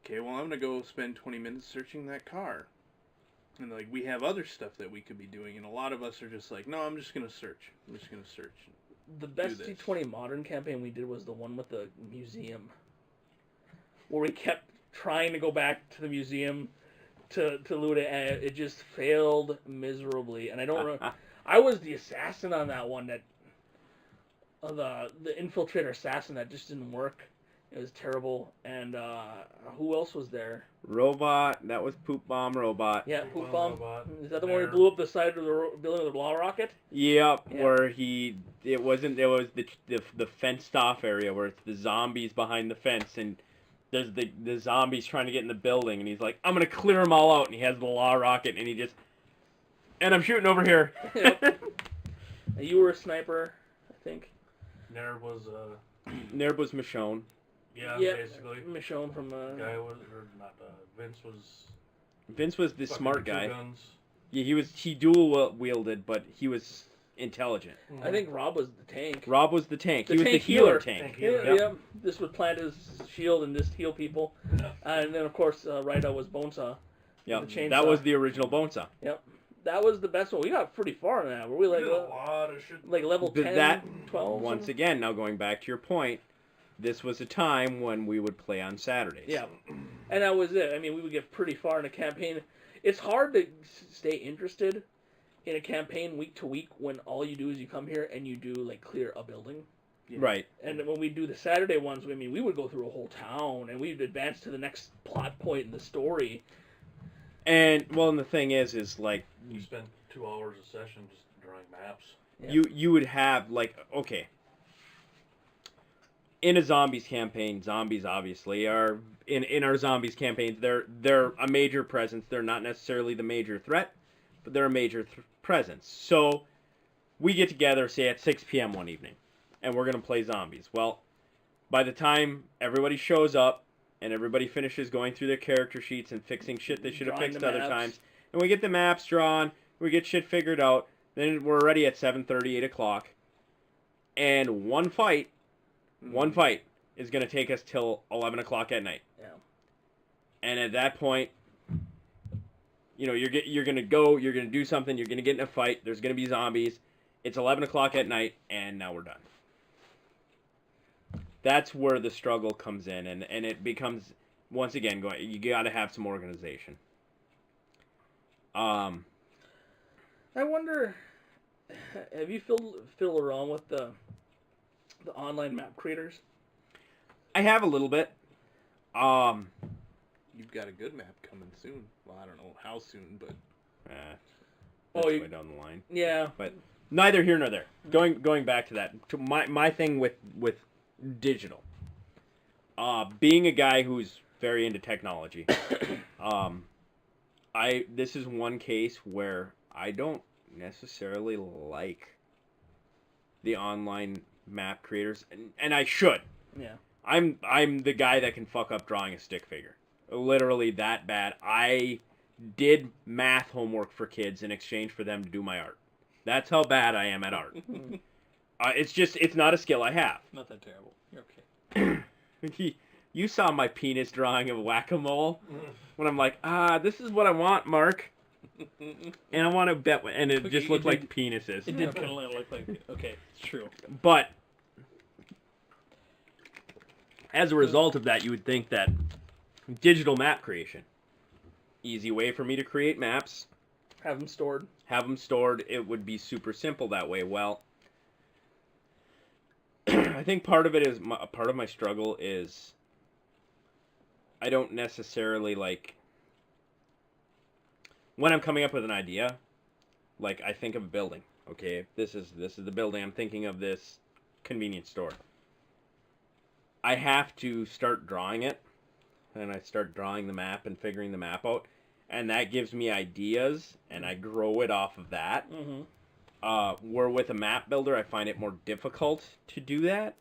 Okay, well, I'm gonna go spend 20 minutes searching that car. And like, we have other stuff that we could be doing, and a lot of us are just like, no, I'm just gonna search. the best this. D20 modern campaign we did was the one with the museum, where we kept trying to go back to the museum to loot it, and it just failed miserably. And I don't remember. I was the assassin on that one, that the infiltrator assassin, that just didn't work. It was terrible. And who else was there? Robot. That was Poop Bomb Robot. Yeah, Poop Bomb. Robot. Is that the one who blew up the side of the building with the blah rocket? Yep, Yeah. where it was the fenced off area where it's the zombies behind the fence, and there's the zombies trying to get in the building, and he's like, I'm gonna clear them all out, and he has the law rocket, and I'm shooting over here. Yep. You were a sniper, I think. Nair was Nerb was Michonne. yeah, Yep. basically. Michonne from Guy was or not Vince was Vince was the fucking smart two guy. guns. Yeah, he dual wielded, but he was intelligent. I think Rob was the tank. Rob was the tank. The He was the tank healer healer. tank. Tank Yeah, healer. yeah. This would plant his shield and just heal people. Yeah. And then, of course, Rita was Bonesaw. Yeah, The chainsaw. that was the original Bonesaw. That was the best one. We got pretty far in that. Were we We like did a lot of shit. level But 10, that, 12? once again, now going back to your point, this was a time when we would play on Saturdays. Yeah. And that was it. I mean, we would get pretty far in a campaign. It's hard to stay interested in a campaign week to week when all you do is you come here and you do, like, clear a building. Right. And when we do the Saturday ones, I mean, we would go through a whole town and we'd advance to the next plot point in the story. And, well, and the thing is like, You spent 2 hours a session just drawing maps. Yeah. you would have, like, okay, in a zombies campaign, zombies obviously are, in our zombies campaigns, they're a major presence. They're not necessarily the major threat, but they're a major presence. So, we get together, say, at 6 p.m. one evening, and we're going to play zombies. Well, by the time everybody shows up, and everybody finishes going through their character sheets and fixing shit they should have Drawing fixed the other maps. times, and we get the maps drawn, we get shit figured out, then we're ready at 7:30, 8 o'clock, and one fight is going to take us till 11 o'clock at night. Yeah. And at that point, you're going to go, you're going to do something, you're going to get in a fight, there's going to be zombies, it's 11 o'clock at night, and now we're done. That's where the struggle comes in, and it becomes, once again, you got to have some organization. I wonder, have you fiddled around with the online map creators? I have a little bit. You've got a good map coming soon. Well, I don't know how soon, but That's you- way down the line. Yeah. But neither here nor there. Going back to that, to my thing with digital. Being a guy who's very into technology, this is one case where I don't necessarily like the online map creators, and I should. Yeah. I'm the guy that can fuck up drawing a stick figure. Literally that bad. I did math homework for kids in exchange for them to do my art. That's how bad I am at art. It's not a skill I have. Not that terrible. You're okay. You saw my penis drawing of whack-a-mole when I'm like, this is what I want, Mark. And I want to bet, and it just looked like penises. It did kind of look like, okay, it's true. But as a result of that, you would think that digital map creation, easy way for me to create maps, Have them stored. have them stored, it would be super simple that way. Well, I think part of it is, part of my struggle is I don't necessarily like, when I'm coming up with an idea, like I think of a building. Okay, this is the building. I'm thinking of this convenience store. I have to start drawing it, and I start drawing the map and figuring the map out, and that gives me ideas, and I grow it off of that. Where with a map builder, I find it more difficult to do that.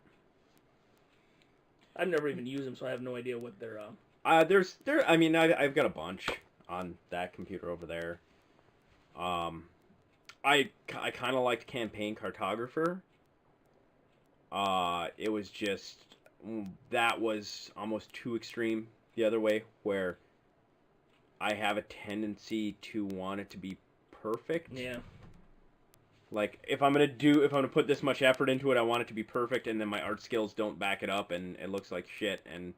I've never even used them, so I have no idea what they're. I mean, I've got a bunch on that computer over there. I kind of liked Campaign Cartographer. It was just, that was almost too extreme the other way, where I have a tendency to want it to be perfect. Yeah. Like, if I'm gonna put this much effort into it, I want it to be perfect, and then my art skills don't back it up, and it looks like shit, and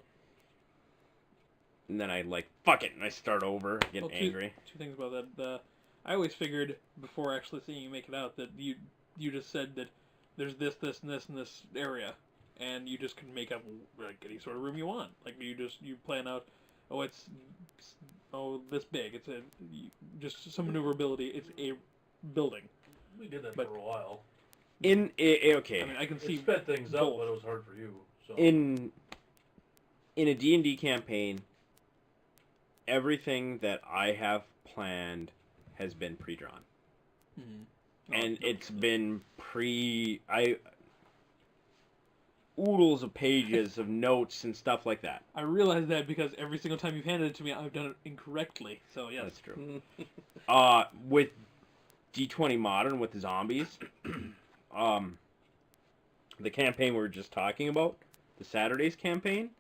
then I, like, fuck it, and I start over, get angry. Two things about that. I always figured, before actually seeing you make it out, that you just said that there's this, and this area, and you just can make up, like, any sort of room you want. Like, you plan out, it's this big, just some maneuverability, it's a building. We did that for a while. Okay. I mean, I can see It sped things up, but it was hard for you. So. In a D&D campaign, everything that I have planned has been pre-drawn. And it's been oodles of pages of notes and stuff like that. I realize that because every single time you've handed it to me, I've done it incorrectly. So, yes. That's true. With D20 Modern, with the zombies, the campaign we were just talking about, the Saturdays campaign,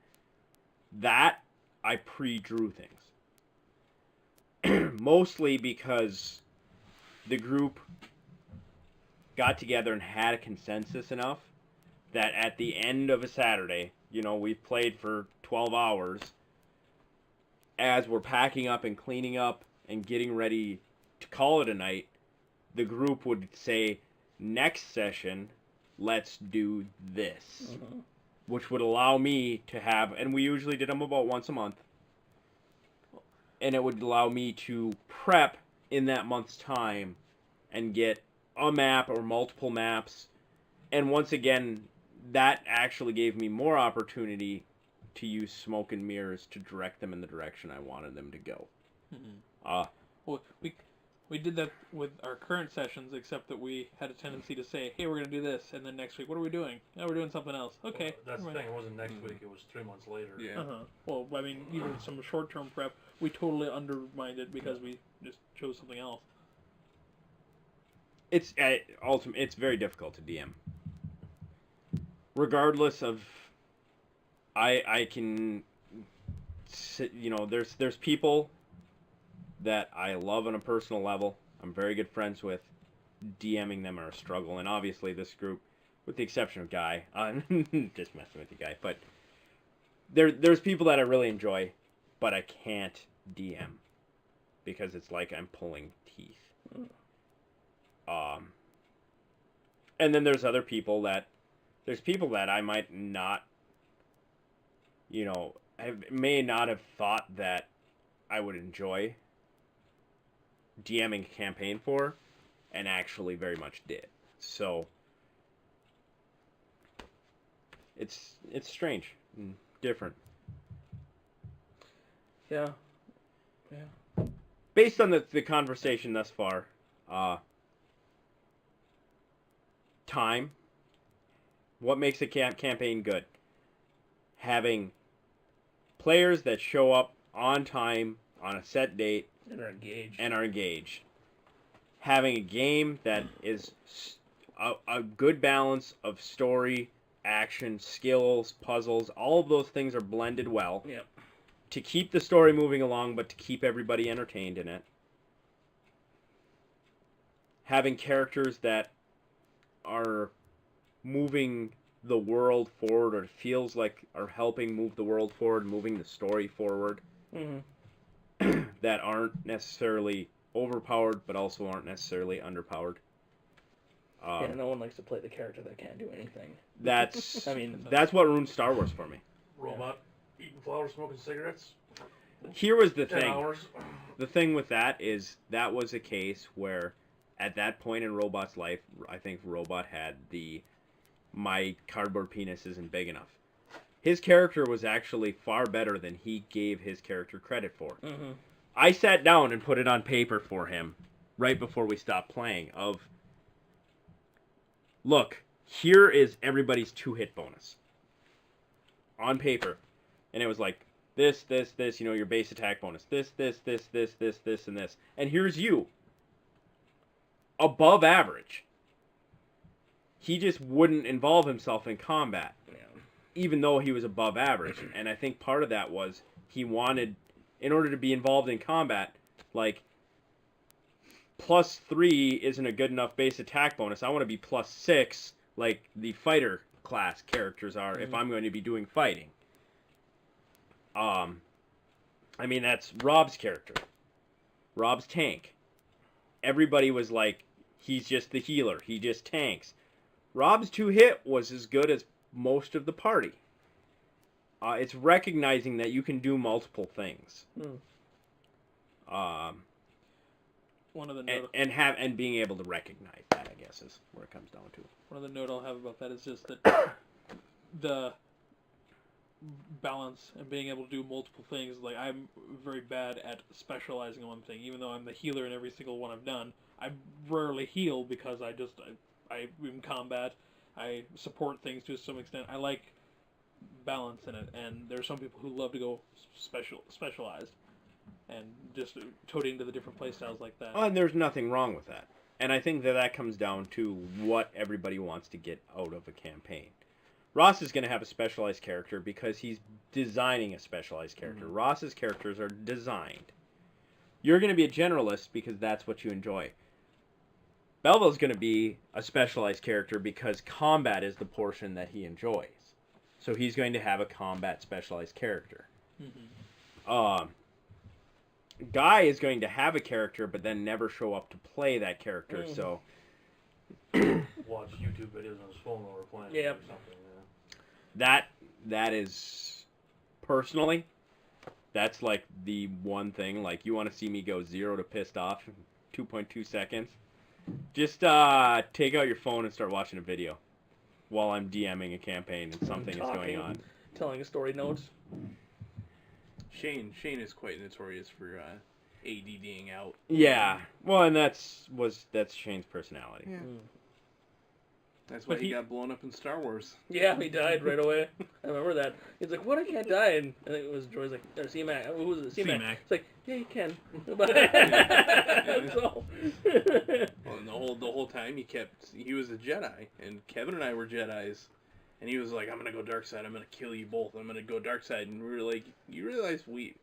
that I pre-drew things. Mostly because the group got together and had a consensus enough that at the end of a Saturday, we've played for 12 hours, as we're packing up and cleaning up and getting ready to call it a night, the group would say, next session, let's do this. Which would allow me to have, and we usually did them about once a month, and it would allow me to prep in that month's time and get a map or multiple maps. And once again, that actually gave me more opportunity to use smoke and mirrors to direct them in the direction I wanted them to go. Well, we did that with our current sessions, except that we had a tendency to say, hey, we're going to do this, and then next week, what are we doing? No, we're doing something else. Okay. Well, that's the thing, it wasn't next week, it was 3 months later. Yeah. Well, I mean, even some short-term prep, we totally undermined it because we just chose something else. It's it's very difficult to DM. Regardless of, I can, there's people that I love on a personal level. I'm very good friends with. DMing them are a struggle, and obviously this group, with the exception of Guy, just messing with you, Guy, but there's people that I really enjoy, but I can't DM because it's like I'm pulling teeth. And then there's people that I might not, may not have thought that I would enjoy DMing a campaign for, and actually very much did. So it's strange and different. Yeah. Based on the conversation thus far, time. What makes a campaign good? Having players that show up on time on a set date And are engaged. Having a game that is a good balance of story, action, skills, puzzles. All of those things are blended well. Yep. To keep the story moving along, but to keep everybody entertained in it. Having characters that are moving the world forward, or feels like are helping move the world forward, moving the story forward. That aren't necessarily overpowered, but also aren't necessarily underpowered. No one likes to play the character that can't do anything. That's I mean, that's what ruined Star Wars for me. Robot eating flowers, smoking cigarettes. Here was the 10 thing. hours. The thing with that is that was a case where, at that point in Robot's life, I think Robot had my cardboard penis isn't big enough. His character was actually far better than he gave his character credit for. I sat down and put it on paper for him right before we stopped playing of, look, here is everybody's 2-hit bonus on paper. And it was like, this, your base attack bonus. This, and this. And here's you. Above average. He just wouldn't involve himself in combat. Yeah. Even though he was above average. And I think part of that was he wanted, in order to be involved in combat, like, +3 isn't a good enough base attack bonus. I want to be +6, like the fighter class characters are, if I'm going to be doing fighting. I mean, that's Rob's character. Rob's tank. Everybody was like, he's just the healer. He just tanks. Rob's 2-hit was as good as most of the party. It's recognizing that you can do multiple things. One of the and being able to recognize that, I guess, is where it comes down to. One of the note I'll have about that is just that the balance and being able to do multiple things. Like, I'm very bad at specializing in one thing, even though I'm the healer in every single one I've done. I rarely heal because I in combat, I support things to some extent. I like balance in it, and there's some people who love to go specialized and just toting to the different playstyles like that. And there's nothing wrong with that. And I think that comes down to what everybody wants to get out of a campaign. Ross is going to have a specialized character because he's designing a specialized character. Ross's characters are designed. You're going to be a generalist because that's what you enjoy. Belleville's going to be a specialized character because combat is the portion that he enjoys. So he's going to have a combat specialized character. Guy is going to have a character but then never show up to play that character, so... Watch YouTube videos on his phone while we're playing Yep. or something. Yeah. That is... Personally, that's like the one thing. Like, you want to see me go 0 to pissed off in 2.2 seconds? Just take out your phone and start watching a video while I'm DMing a campaign and something is going on. Telling a story notes. Shane is quite notorious for ADDing out. Yeah, well, and that's Shane's personality. Yeah. That's why But he he- got blown up in Star Wars. Yeah, he died right away. I remember that. He's like, "What? I can't die." And I think it was Joy's like, or C-Mac. Who was it? C-Mac. C-Mac. It's like, yeah, you can. That's all. Well, and the whole time he was a Jedi, and Kevin and I were Jedis, and he was like, "I'm gonna go dark side. I'm gonna kill you both. I'm gonna go dark side." And we were like, "You realize we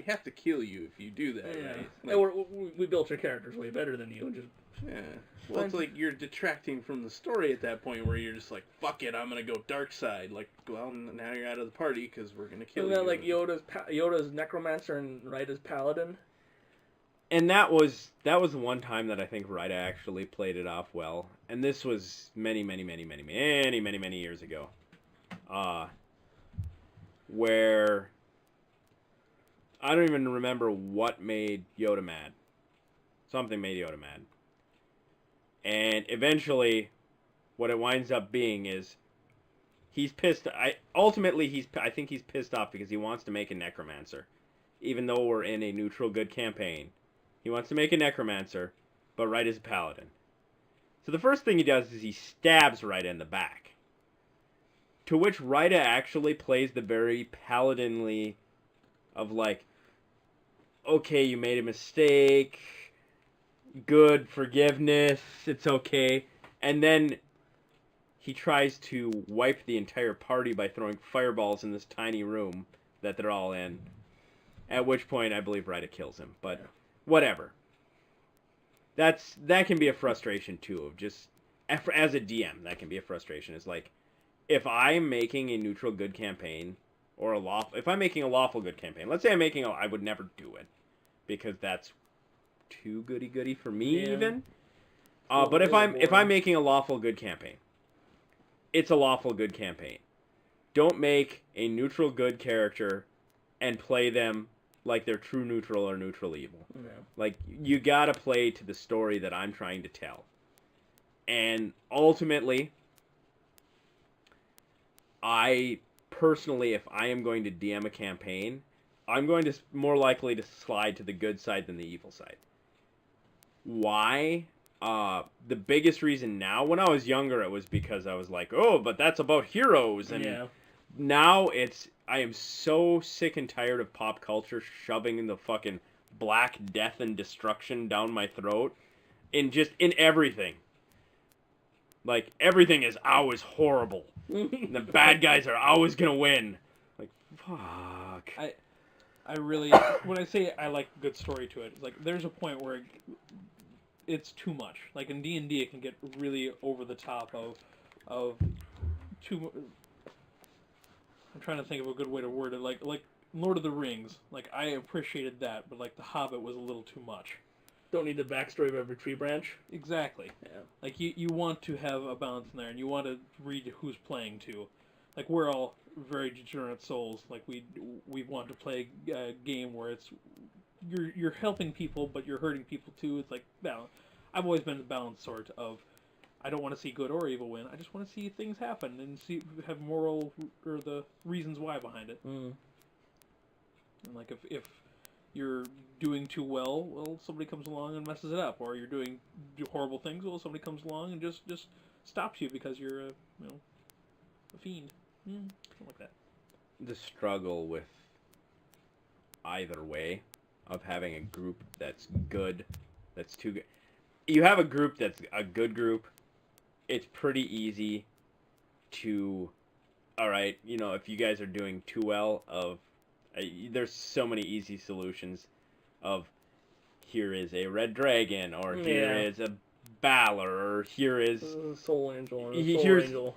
have to kill you if you do that, Yeah. right?" Yeah, we built your characters way better than you. Just Yeah. Well, it's like you're detracting from the story at that point where you're just like, "Fuck it, I'm gonna go dark side." Like, well, now you're out of the party because we're gonna kill isn't you. that like Yoda's necromancer and Ryda's paladin? And that was the one time that I think Ryda actually played it off well. And this was many years ago. Where I don't even remember what made Yoda mad. Something made Yoda mad. And eventually, what it winds up being is he's pissed. I think he's pissed off because he wants to make a necromancer, even though we're in a neutral good campaign. He wants to make a necromancer, but Ryda is a paladin. So the first thing he does is he stabs Ryda in the back. To which Ryda actually plays the very paladinly of like, okay, you made a mistake. Good, forgiveness, it's okay. And then he tries to wipe the entire party by throwing fireballs in this tiny room that they're all in. At which point I believe Ryda kills him, but whatever. That can be a frustration too, of just as a DM, that can be a frustration. It's like, if I'm making a neutral good campaign or if I'm making a lawful good campaign, let's say I would never do it because that's too goody for me even. But if I'm making a lawful good campaign, it's a lawful good campaign. Don't make a neutral good character and play them like they're true neutral or neutral evil. Yeah. Like, you gotta play to the story that I'm trying to tell. And ultimately, I personally, if I am going to DM a campaign, I'm going to more likely to slide to the good side than the evil side. Why? The biggest reason now, when I was younger, it was because I was like, oh, but that's about heroes. And Yeah. now I am so sick and tired of pop culture shoving the fucking black death and destruction down my throat in everything. Like, everything is always horrible. The bad guys are always gonna win. Like, fuck. I really, when I say I like good story to it, it's like there's a point where it's too much. Like in D&D, it can get really over the top of too. I'm trying to think of a good way to word it. Like Lord of the Rings. Like I appreciated that, but like The Hobbit was a little too much. Don't need the backstory of every tree branch. Exactly. Yeah. Like you want to have a balance in there, and you want to read who's playing too. Like we're all very degenerate souls. Like we want to play a game where it's you're helping people, but you're hurting people too. It's like balance. I've always been the balanced sort of. I don't want to see good or evil win. I just want to see things happen and have moral or the reasons why behind it. Mm. And like if you're doing too well, somebody comes along and messes it up, or you're doing horrible things, somebody comes along and just stops you because you're a fiend. Something like that. The struggle with either way of having a group that's good, that's too good. You have a group that's a good group, it's pretty easy to, alright, if you guys are doing too well, there's so many easy solutions of, here is a red dragon, or here is a Balor, or here is... Soul Angel, or here's, Angel.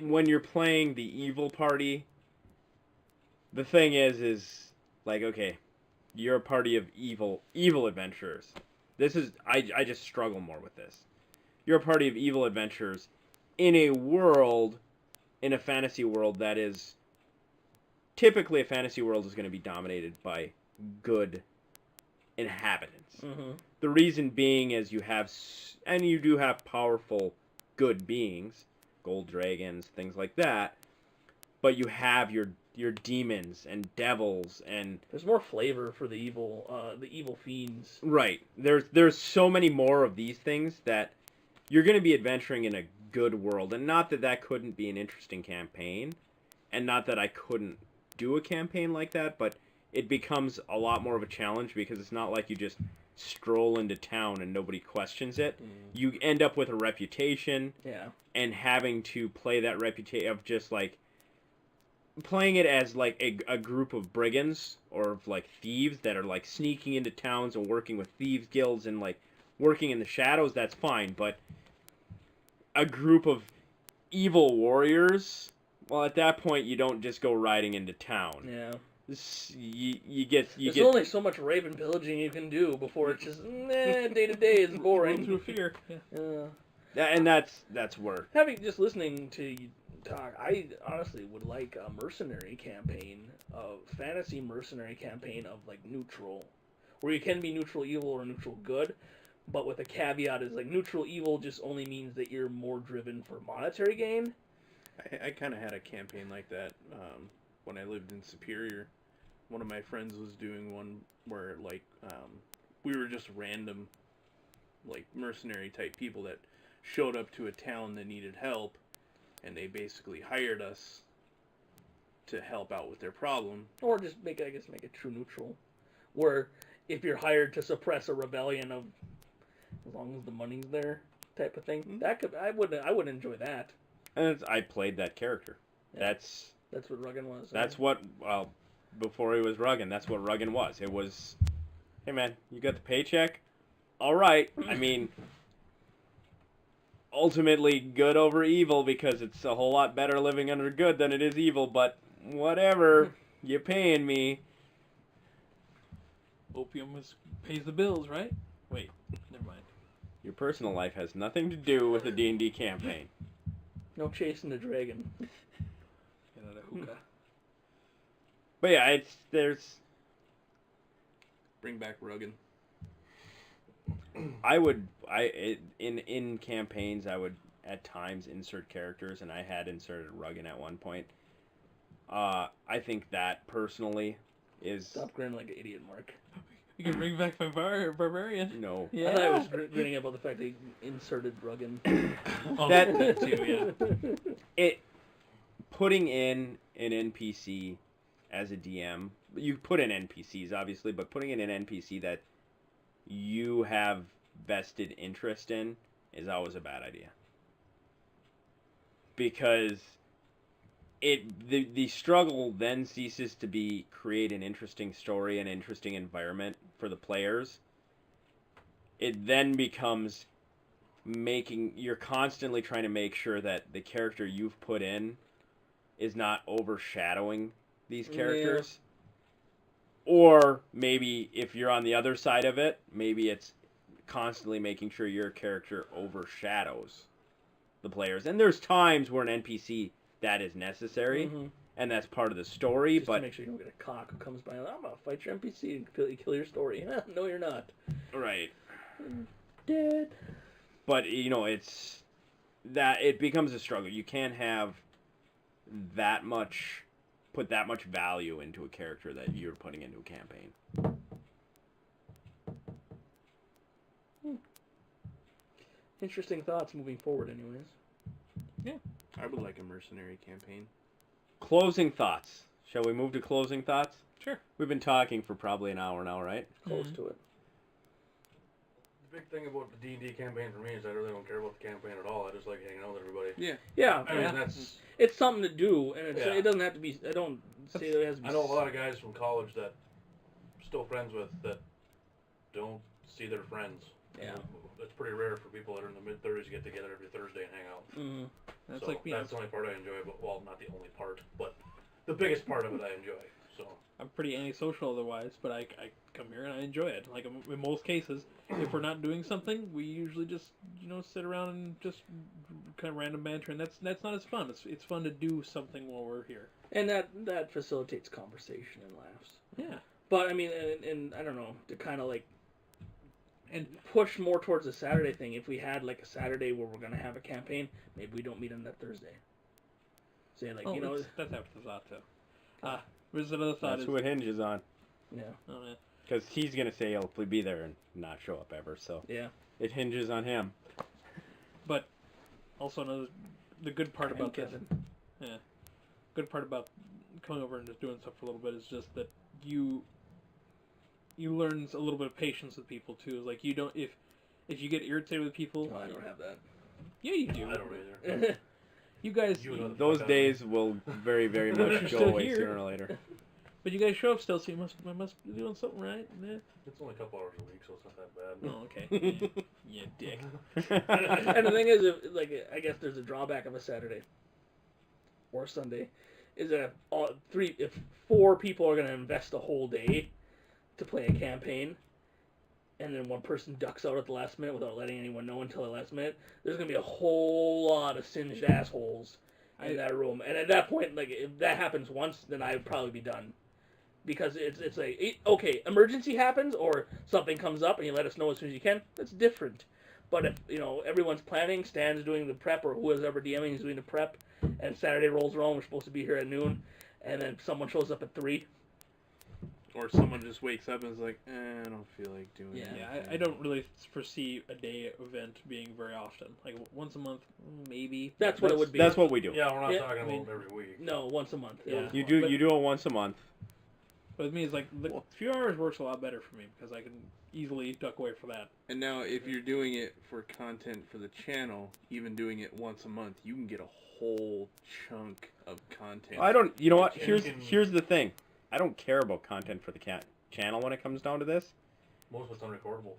When you're playing the evil party, the thing is like, okay, you're a party of evil adventurers. This is, I just struggle more with this. You're a party of evil adventurers in a fantasy world that is, typically a fantasy world is going to be dominated by good inhabitants. Mm-hmm. The reason being is you do have powerful good beings, gold dragons, things like that, but you have your demons and devils, and there's more flavor for the evil fiends. Right. There's so many more of these things that you're going to be adventuring in a good world, and not that couldn't be an interesting campaign, and not that I couldn't do a campaign like that, but it becomes a lot more of a challenge because it's not like you just stroll into town and nobody questions it. You end up with a reputation, and having to play that reputation of just like playing it as like a group of brigands or like thieves that are like sneaking into towns and working with thieves guilds and like working in the shadows. That's fine, but a group of evil warriors, well, at that point you don't just go riding into town. Yeah. There's only so much rape and pillaging you can do before it's just day to day is boring. Through fear. And that's where listening to you talk, I honestly would like a mercenary campaign, a fantasy mercenary campaign of like neutral, where you can be neutral evil or neutral good, but with a caveat is like neutral evil just only means that you're more driven for monetary gain. I kind of had a campaign like that when I lived in Superior. One of my friends was doing one where like we were just random like mercenary type people that showed up to a town that needed help, and they basically hired us to help out with their problem. Or just make it true neutral, where if you're hired to suppress a rebellion of, as long as the money's there, type of thing. Mm-hmm. I would enjoy that. And I played that character. Yeah. That's what Ruggin was. That's what, before he was Ruggin, that's what Ruggin was. It was, hey man, you got the paycheck? All right. I mean, ultimately good over evil because it's a whole lot better living under good than it is evil, but whatever, you're paying me. Opium pays the bills, right? Wait, never mind. Your personal life has nothing to do with a D&D campaign. No chasing the dragon. Get out of hookah. But yeah, there's... Bring back Ruggin. In campaigns, I would at times insert characters, and I had inserted Ruggin at one point. I think that, personally, is Stop grinning like an idiot, Mark. You can bring back my barbarian. no. Yeah. I thought I was grinning about the fact that he inserted Ruggin. Oh, That- too, yeah. Putting in an NPC as a DM, you put in NPCs obviously, but putting in an NPC that you have vested interest in is always a bad idea. Because the struggle then ceases to be create an interesting story, an interesting environment for the players. It then becomes you're constantly trying to make sure that the character you've put in is not overshadowing these characters. Or maybe if you're on the other side of it, maybe it's constantly making sure your character overshadows the players. And there's times where an NPC that is necessary, and that's part of the story. Just but to make sure you don't get a cock who comes by and I'm gonna fight your NPC and kill your story. No, you're not. right, Dead. but it's that it becomes a struggle. You can't have put that much value into a character that you're putting into a campaign. Interesting thoughts moving forward, anyways. I would like a mercenary campaign. Closing thoughts. Shall we move to closing thoughts? Sure. We've been talking for probably an hour now, right? Close to it. The big thing about the D&D campaign for me is I really don't care about the campaign at all. I just like hanging out with everybody. Yeah. Yeah, I mean, that's... it's something to do, and Yeah. it doesn't have to be. I don't say that it has to be. I know a lot of guys from college that I'm still friends with that don't see their friends. Yeah. It's pretty rare for people that are in the mid-30s to get together every Thursday and hang out. Mm-hmm. That's So like me. that's the only part I enjoy, but well, not the only part, but the biggest part of it I enjoy. So I'm pretty antisocial otherwise, but I come here and I enjoy it. Like in most cases, if we're not doing something, we usually just sit around and just kind of random banter, and that's not as fun. It's fun to do something while we're here. And that facilitates conversation and laughs. Yeah. But I mean, and I don't know, to kind of like and push more towards the Saturday thing. If we had like a Saturday where we're gonna have a campaign, maybe we don't meet on that Thursday. Say like that's afterthought too. There's another thought. That's who it hinges on. Yeah. Oh, yeah. Because he's going to say he'll be there and not show up ever, so Yeah. it hinges on him. But also the good part about this, Kevin. good part about coming over and just doing stuff for a little bit is just that you learn a little bit of patience with people too. Like you don't if you get irritated with people. Oh, I don't have that. Yeah, you do. I don't either. You guys, You know the Those fuck days will very, very You're much go still away here. sooner or later. but you guys show up still, so I must be doing something right. Yeah. It's only a couple hours a week, so it's not that bad. Oh, okay. Yeah, dick. And the thing is, I guess there's a drawback of a Saturday or Sunday, is that if 4 people are going to invest a whole day to play a campaign, and then one person ducks out at the last minute without letting anyone know until the last minute, there's going to be a whole lot of singed assholes in that room. And at that point, like, if that happens once, then I'd probably be done. Because it's like, okay, emergency happens or something comes up and you let us know as soon as you can, that's different. But if, everyone's planning, Stan's doing the prep, or who is ever DMing is doing the prep, and Saturday rolls around, we're supposed to be here at noon, and then someone shows up at 3. Or someone just wakes up and is like, I don't feel like doing it. Yeah, I don't really foresee a day event being very often. Like once a month, maybe. That's what it would be. That's what we do. Yeah, we're not Yeah, talking I mean- about every week. No, once a month. Yeah. You do it once a month. But with me, it's like a few hours works a lot better for me because I can easily duck away from that. And now, if you're doing it for content for the channel, even doing it once a month, you can get a whole chunk of content. I don't. You know what? And Here's you can- here's the thing. I don't care about content for the channel when it comes down to this. Most of it's unrecordable.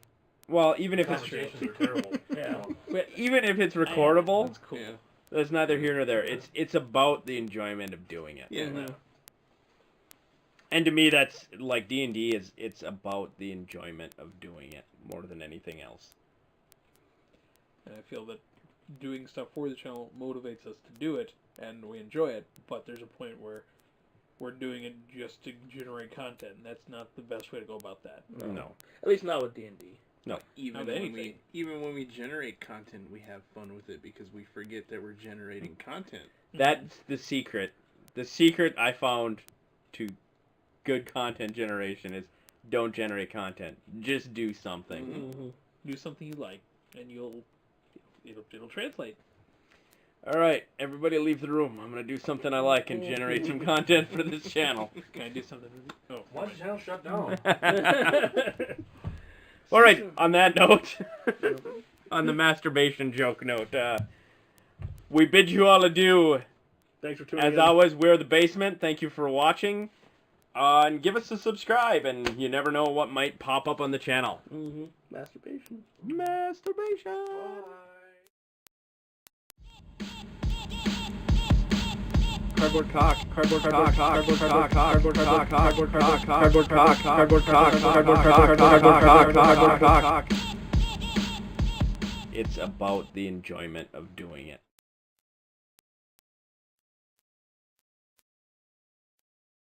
Well, even if it's Conversations are terrible. Yeah. even if it's recordable, That's cool. Yeah. that's neither here nor there. It's about the enjoyment of doing it. Yeah. Mhm. And to me, that's like D&D it's about the enjoyment of doing it more than anything else. And I feel that doing stuff for the channel motivates us to do it, and we enjoy it. But there's a point where we're doing it just to generate content, and that's not the best way to go about that. No. At least not with D&D. Even Not when anything. when we generate content, we have fun with it because we forget that we're generating content. That's the secret. The secret I found to good content generation is don't generate content. Just do something. Mm-hmm. Do something you like, and it'll translate. All right, everybody leave the room. I'm going to do something I like and generate some content for this channel. Can I do something? Oh, Why's the channel shut down? All right, on that note, on the masturbation joke note, we bid you all adieu. Thanks for tuning As in. always, we're The Basement. Thank you for watching. And give us a subscribe, and you never know what might pop up on the channel. Mm-hmm. Masturbation. Masturbation. Cardboard cock, cardboard cock, cardboard cock, cardboard cock, cardboard cock, cardboard cock, cardboard cock, cardboard cock, cardboard cock. It's about the enjoyment of doing it.